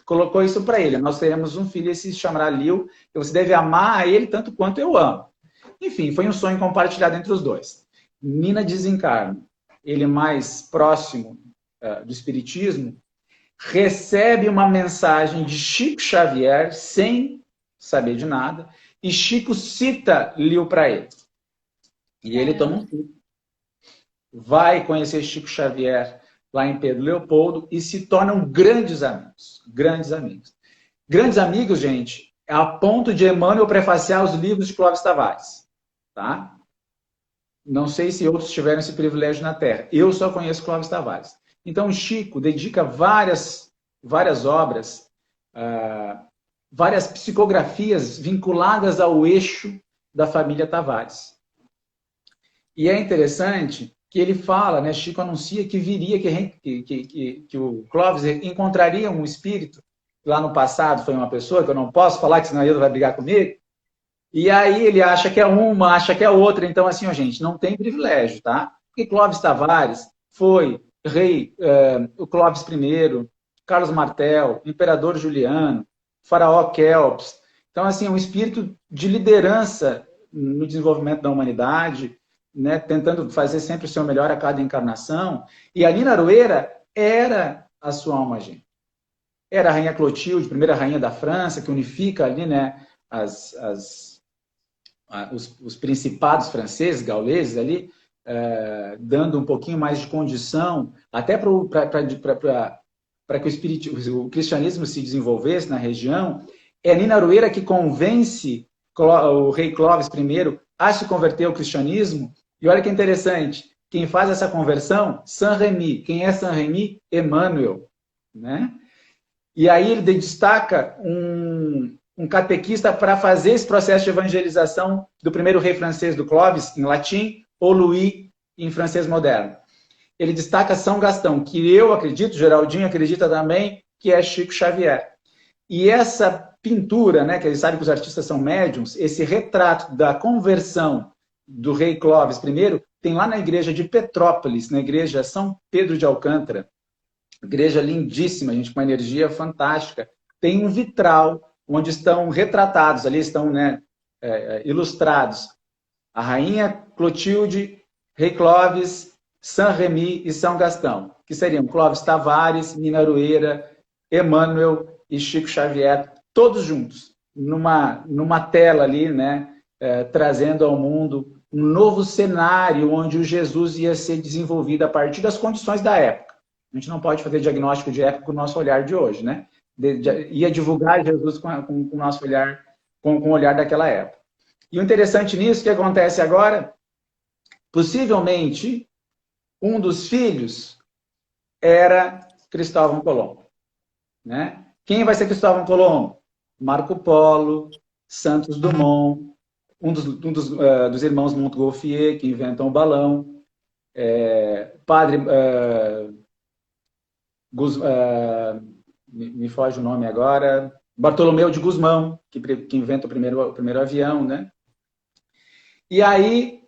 [SPEAKER 1] colocou isso para ele. Nós teremos um filho, esse se chamará Liu, e você deve amar a ele tanto quanto eu amo. Enfim, foi um sonho compartilhado entre os dois. Nina desencarna. Ele mais próximo do espiritismo, recebe uma mensagem de Chico Xavier, sem saber de nada, e Chico cita Liu para ele. E ele toma um susto. Vai conhecer Chico Xavier lá em Pedro Leopoldo e se tornam grandes amigos. Grandes amigos. Grandes amigos, gente, a ponto de Emmanuel prefaciar os livros de Clóvis Tavares. Tá? Não sei se outros tiveram esse privilégio na Terra. Eu só conheço Clóvis Tavares. Então, Chico dedica várias obras, várias psicografias vinculadas ao eixo da família Tavares. E é interessante que ele fala, né, Chico anuncia que viria, que o Clóvis encontraria um espírito, lá no passado foi uma pessoa, que eu não posso falar, que senão ele vai brigar comigo, e aí ele acha que é uma, acha que é outra. Então, assim, gente, não tem privilégio, tá? Porque Clóvis Tavares foi rei, o Clóvis I, Carlos Martel, Imperador Juliano, Faraó Kelps. Então, assim, é um espírito de liderança no desenvolvimento da humanidade, né, tentando fazer sempre o seu melhor a cada encarnação. E a Nina Aroeira era a sua alma gêmea. Era a Rainha Clotilde, primeira rainha da França, que unifica ali, né, os principados franceses, gauleses ali, dando um pouquinho mais de condição, até para que o cristianismo se desenvolvesse na região. É a Nina Aroeira que convence o rei Clóvis I a se converter ao cristianismo. E olha que interessante, quem faz essa conversão, Saint-Remy. Quem é Saint-Remy? Emmanuel. Né? E aí ele destaca um catequista para fazer esse processo de evangelização do primeiro rei francês do Clóvis, em latim, ou Louis, em francês moderno. Ele destaca São Gastão, que eu acredito, Geraldinho acredita também, que é Chico Xavier. E essa pintura, né, que eles sabem que os artistas são médiums, esse retrato da conversão do rei Clóvis I, tem lá na igreja de Petrópolis, na igreja São Pedro de Alcântara. Igreja lindíssima, gente, com uma energia fantástica. Tem um vitral onde estão retratados, ali estão, né, ilustrados, a rainha Clotilde, rei Clóvis, Saint-Remy e São Gastão, que seriam Clóvis Tavares, Nina Aroeira, Emmanuel e Chico Xavier, todos juntos, numa tela ali, né, trazendo ao mundo um novo cenário onde o Jesus ia ser desenvolvido a partir das condições da época. A gente não pode fazer diagnóstico de época com o nosso olhar de hoje, né? Ia divulgar Jesus com o nosso olhar, com o olhar daquela época. E o interessante nisso, que acontece agora, possivelmente, um dos filhos era Cristóvão Colombo. Né? Quem vai ser Cristóvão Colombo? Marco Polo, Santos Dumont, um dos irmãos Montgolfier, que inventam o balão, padre... me foge o nome agora, Bartolomeu de Gusmão, que inventa o primeiro avião, né? E aí,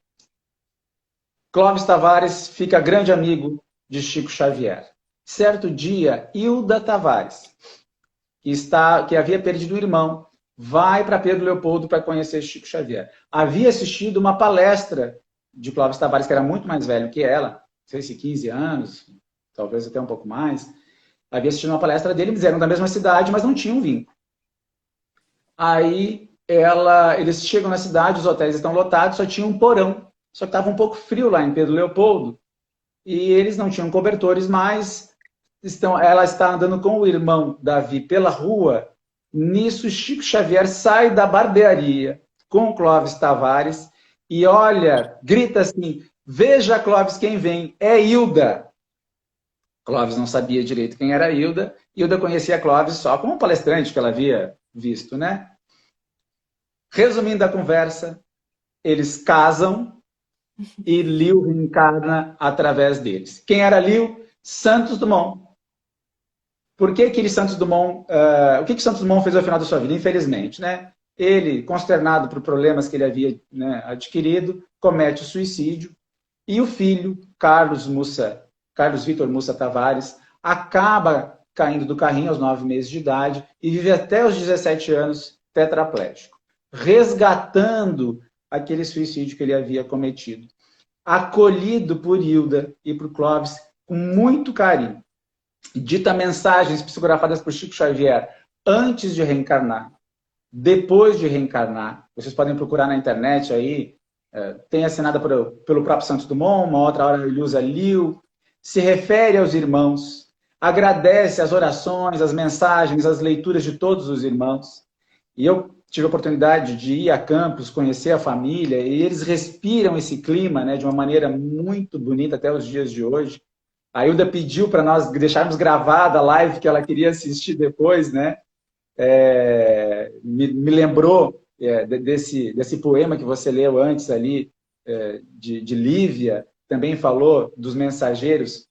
[SPEAKER 1] Clóvis Tavares fica grande amigo de Chico Xavier. Certo dia, Hilda Tavares, que havia perdido o irmão, vai para Pedro Leopoldo para conhecer Chico Xavier. Havia assistido uma palestra de Clóvis Tavares, que era muito mais velho que ela, não sei se 15 anos, talvez até um pouco mais. Havia assistido uma palestra dele, eles eram da mesma cidade, mas não tinham vínculo. Aí eles chegam na cidade, os hotéis estão lotados, só tinha um porão. Só que estava um pouco frio lá em Pedro Leopoldo. E eles não tinham cobertores mais. Ela está andando com o irmão Davi pela rua. Nisso, Chico Xavier sai da barbearia com o Clóvis Tavares e olha, grita assim, veja, Clóvis, quem vem, é Hilda. Clóvis não sabia direito quem era Hilda. Hilda conhecia Clóvis só como palestrante que ela havia visto, né? Resumindo a conversa, eles casam e Liu reencarna através deles. Quem era Liu? Santos Dumont. Por que Santos Dumont... o que Santos Dumont fez ao final da sua vida? Infelizmente, né? Ele, consternado por problemas que ele havia, né, adquirido, comete o suicídio e o filho, Carlos Vitor Mussa Tavares, acaba caindo do carrinho aos 9 meses de idade e vive até os 17 anos tetraplégico, resgatando aquele suicídio que ele havia cometido. Acolhido por Hilda e por Clóvis com muito carinho. Dita mensagens psicografadas por Chico Xavier antes de reencarnar, depois de reencarnar. Vocês podem procurar na internet aí, tem assinada pelo próprio Santos Dumont, uma outra hora ele usa Liu, se refere aos irmãos, agradece as orações, as mensagens, as leituras de todos os irmãos. E eu tive a oportunidade de ir a Campos, conhecer a família, e eles respiram esse clima, né, de uma maneira muito bonita até os dias de hoje. A Hilda pediu para nós deixarmos gravada a live que ela queria assistir depois, né? Me lembrou desse poema que você leu antes ali, de Lívia, também falou dos mensageiros,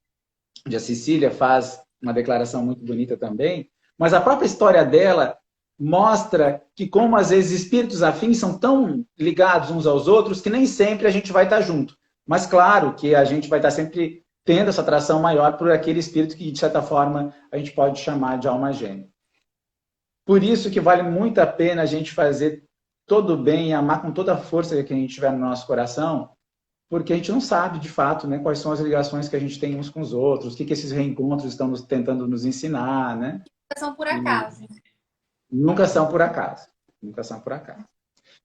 [SPEAKER 1] a Cecília faz uma declaração muito bonita também, mas a própria história dela mostra que como às vezes espíritos afins são tão ligados uns aos outros que nem sempre a gente vai estar junto. Mas claro que a gente vai estar sempre tendo essa atração maior por aquele espírito que, de certa forma, a gente pode chamar de alma gêmea. Por isso que vale muito a pena a gente fazer todo o bem e amar com toda a força que a gente tiver no nosso coração, porque a gente não sabe, de fato, né, quais são as ligações que a gente tem uns com os outros, o que esses reencontros estão tentando nos ensinar, né?
[SPEAKER 2] São por acaso.
[SPEAKER 1] Nunca são por acaso. Nunca são por acaso.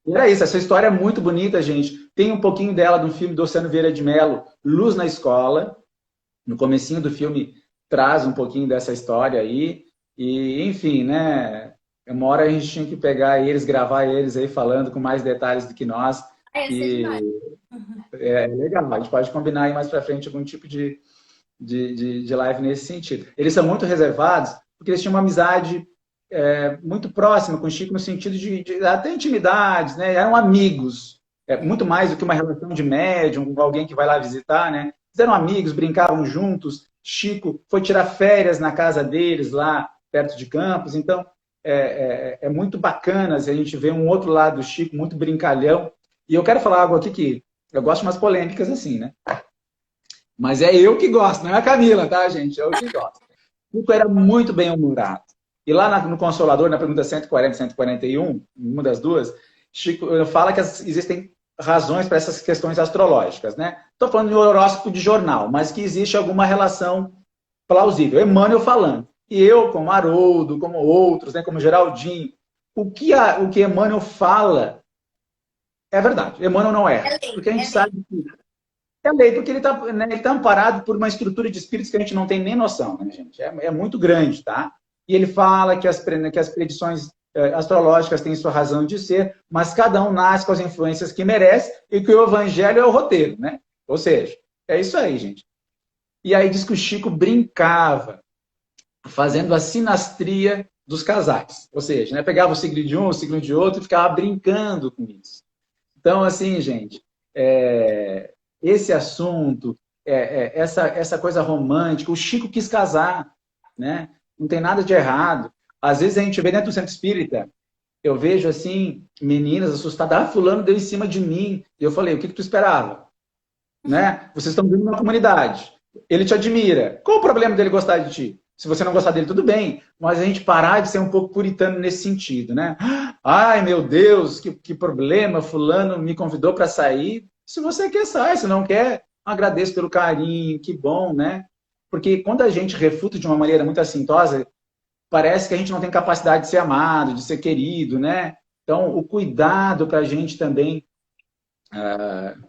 [SPEAKER 1] E era isso, essa história é muito bonita, gente. Tem um pouquinho dela no filme do Oceano Vieira de Mello, Luz na Escola. No comecinho do filme traz um pouquinho dessa história aí. E, enfim, né? Uma hora a gente tinha que pegar eles, gravar eles aí falando com mais detalhes do que nós. É legal, a gente pode combinar aí mais pra frente algum tipo de live nesse sentido. Eles são muito reservados porque eles tinham uma amizade muito próxima com o Chico no sentido de até intimidades, né? Eram amigos, muito mais do que uma relação de médium, alguém que vai lá visitar, né? Eles eram amigos, brincavam juntos. Chico foi tirar férias na casa deles lá perto de Campos, então é muito bacana a gente ver um outro lado do Chico, muito brincalhão. E eu quero falar algo aqui que eu gosto de umas polêmicas assim, né? Mas é eu que gosto, não é a Camila, tá, gente? É eu que gosto. Chico era muito bem-humorado. E lá no Consolador, na pergunta 140 e 141, uma das duas, Chico fala que existem razões para essas questões astrológicas, né? Estou falando de horóscopo de jornal, mas que existe alguma relação plausível. Emmanuel falando. E eu, como Haroldo, como outros, né, como Geraldinho, o que Emmanuel fala é verdade. Emmanuel não erra. Porque a gente sabe que é lei, porque ele está amparado por uma estrutura de espíritos que a gente não tem nem noção, né, gente? É muito grande, tá? E ele fala que as predições astrológicas têm sua razão de ser, mas cada um nasce com as influências que merece e que o evangelho é o roteiro, né? Ou seja, é isso aí, gente. E aí diz que o Chico brincava, fazendo a sinastria dos casais. Ou seja, né, pegava o signo de um, o signo de outro e ficava brincando com isso. Então, assim, gente, esse assunto, essa coisa romântica, o Chico quis casar, né? Não tem nada de errado. Às vezes a gente vê dentro do centro espírita, eu vejo assim, meninas assustadas, fulano deu em cima de mim. E eu falei, o que tu esperava? Né? Vocês estão vivendo numa comunidade, ele te admira. Qual o problema dele gostar de ti? Se você não gostar dele, tudo bem. Mas a gente parar de ser um pouco puritano nesse sentido, né? Ai, meu Deus, que problema, fulano me convidou para sair. Se você quer, sai. Se não quer, agradeço pelo carinho, que bom, né? Porque quando a gente refuta de uma maneira muito assintosa, parece que a gente não tem capacidade de ser amado, de ser querido, né? Então, o cuidado para a gente também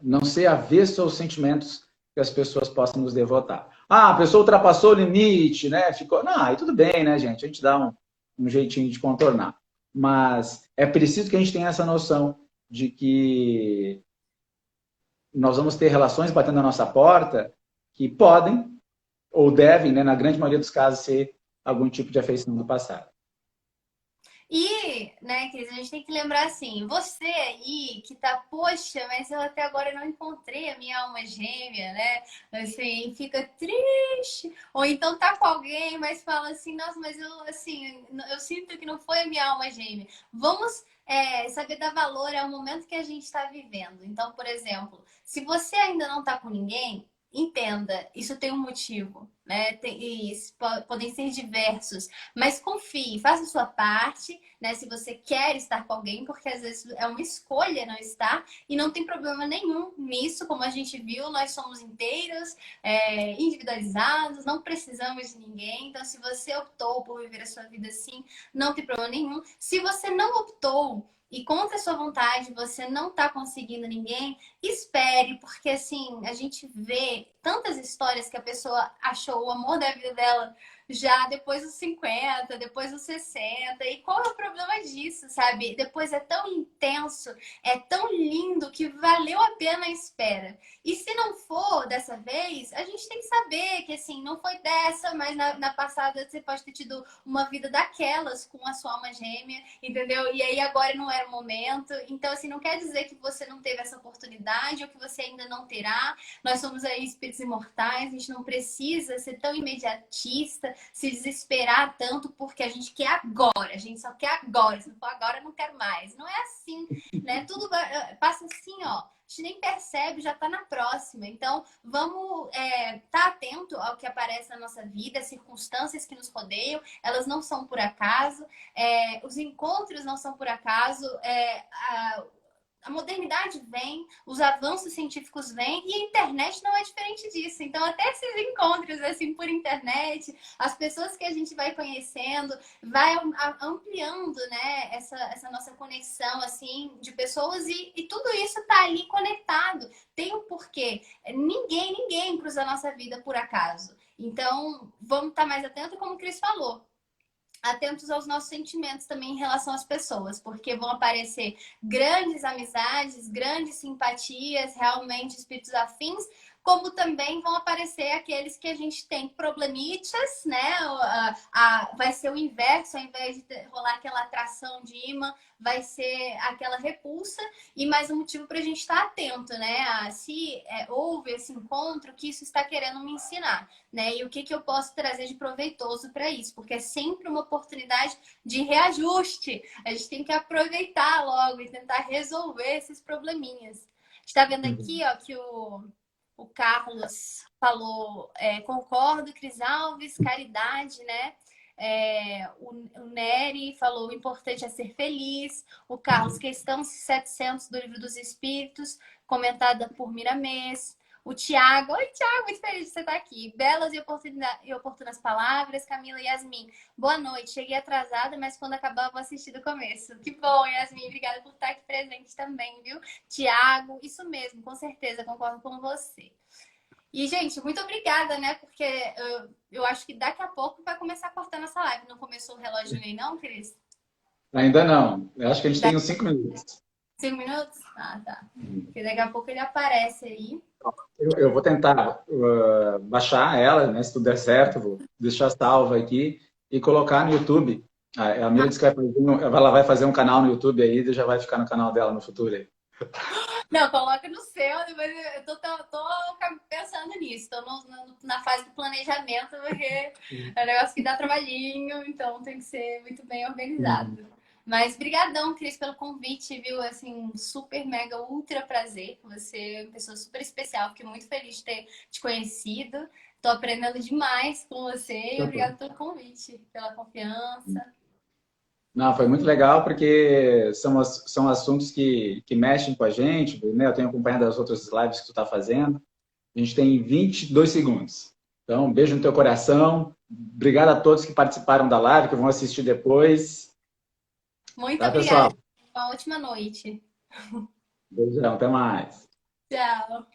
[SPEAKER 1] não ser avesso aos sentimentos que as pessoas possam nos devotar. Ah, a pessoa ultrapassou o limite, né? Ficou. Não, aí tudo bem, né, gente? A gente dá um jeitinho de contornar. Mas é preciso que a gente tenha essa noção de que nós vamos ter relações batendo na nossa porta que podem ou devem, né, na grande maioria dos casos, ser algum tipo de afeição do passado.
[SPEAKER 2] E, né, Cris, a gente tem que lembrar assim, você aí que tá, poxa, mas eu até agora não encontrei a minha alma gêmea, né? Assim, fica triste. Ou então tá com alguém, mas fala assim, nossa, mas eu, assim, eu sinto que não foi a minha alma gêmea. Vamos saber dar valor ao momento que a gente está vivendo. Então, por exemplo, se você ainda não tá com ninguém, entenda, isso tem um motivo, né? Podem ser diversos, mas confie, faça a sua parte, né? Se você quer estar com alguém, porque às vezes é uma escolha não estar, e não tem problema nenhum nisso, como a gente viu, nós somos inteiros, individualizados, não precisamos de ninguém. Então, se você optou por viver a sua vida assim, não tem problema nenhum. Se você não optou e contra a sua vontade você não tá conseguindo ninguém, espere, porque assim, a gente vê tantas histórias que a pessoa achou o amor da vida dela já depois dos 50, depois dos 60. E qual é o problema disso, sabe? Depois é tão intenso, é tão lindo que valeu a pena a espera. E se não for dessa vez, a gente tem que saber que assim, não foi dessa, mas na passada você pode ter tido uma vida daquelas com a sua alma gêmea, entendeu? E aí agora não era o momento. Então, assim, não quer dizer que você não teve essa oportunidade ou que você ainda não terá. Nós somos aí espíritos imortais, a gente não precisa ser tão imediatista, se desesperar tanto porque a gente quer agora, a gente só quer agora. Se não for agora, eu não quero mais. Não é assim, né? Tudo passa assim, ó. A gente nem percebe, já tá na próxima. Então, vamos tá atento ao que aparece na nossa vida, as circunstâncias que nos rodeiam, elas não são por acaso, os encontros não são por acaso, a modernidade vem, os avanços científicos vêm e a internet não é diferente disso. Então, até esses encontros assim por internet, as pessoas que a gente vai conhecendo, vai ampliando, né, essa nossa conexão assim de pessoas e tudo isso está ali conectado. Tem um porquê. Ninguém cruza a nossa vida por acaso. Então, vamos estar mais atentos, como o Cris falou, atentos aos nossos sentimentos também em relação às pessoas, porque vão aparecer grandes amizades, grandes simpatias, realmente espíritos afins, como também vão aparecer aqueles que a gente tem problemitas, né? Vai ser o inverso, ao invés de rolar aquela atração de imã, vai ser aquela repulsa, e mais um motivo para a gente estar atento, né? Se houve esse encontro, o que isso está querendo me ensinar, né? E o que eu posso trazer de proveitoso para isso, porque é sempre uma oportunidade de reajuste. A gente tem que aproveitar logo e tentar resolver esses probleminhas. Está vendo aqui, ó, que o Carlos falou, concordo, Cris Alves, caridade, né? O Nery falou, o importante é ser feliz. O Carlos, questão 700 do Livro dos Espíritos, comentada por Miramês. O Tiago, oi Tiago, muito feliz de você estar aqui. Belas e oportunas palavras. Camila e Yasmin, boa noite. Cheguei atrasada, mas quando acabar eu vou assistir do começo. Que bom, Yasmin, obrigada por estar aqui presente também, viu? Tiago, isso mesmo, com certeza, concordo com você. E, gente, muito obrigada, né? Porque eu acho que daqui a pouco vai começar a cortar nossa live. Não começou o relógio aí, não, Cris?
[SPEAKER 1] Ainda não. Eu acho que a gente tem uns 5 minutos.
[SPEAKER 2] 5 minutos? Ah, tá. Porque daqui a pouco ele aparece aí.
[SPEAKER 1] Eu vou tentar baixar ela, né? Se tudo der certo, vou deixar salva aqui e colocar no YouTube. A Mila disse que ela vai fazer um canal no YouTube aí e já vai ficar no canal dela no futuro aí.
[SPEAKER 2] Não, coloca no seu, depois eu tô pensando nisso. Tô na fase do planejamento, porque é um negócio que dá trabalhinho, então tem que ser muito bem organizado. Mas brigadão, Cris, pelo convite, viu? Assim, um super, mega, ultra prazer. Você é uma pessoa super especial. Fiquei muito feliz de ter te conhecido. Tô aprendendo demais com você e obrigada pelo convite, pela confiança.
[SPEAKER 1] Não, foi muito legal porque são assuntos que mexem com a gente, né? Eu tenho acompanhado as outras lives que tu está fazendo. A gente tem 22 segundos. Então, um beijo no teu coração. Obrigado a todos que participaram da live, que vão assistir depois.
[SPEAKER 2] Muito
[SPEAKER 1] Tá, pessoal?
[SPEAKER 2] obrigada. Uma ótima noite.
[SPEAKER 1] Beijão, até mais.
[SPEAKER 2] Tchau.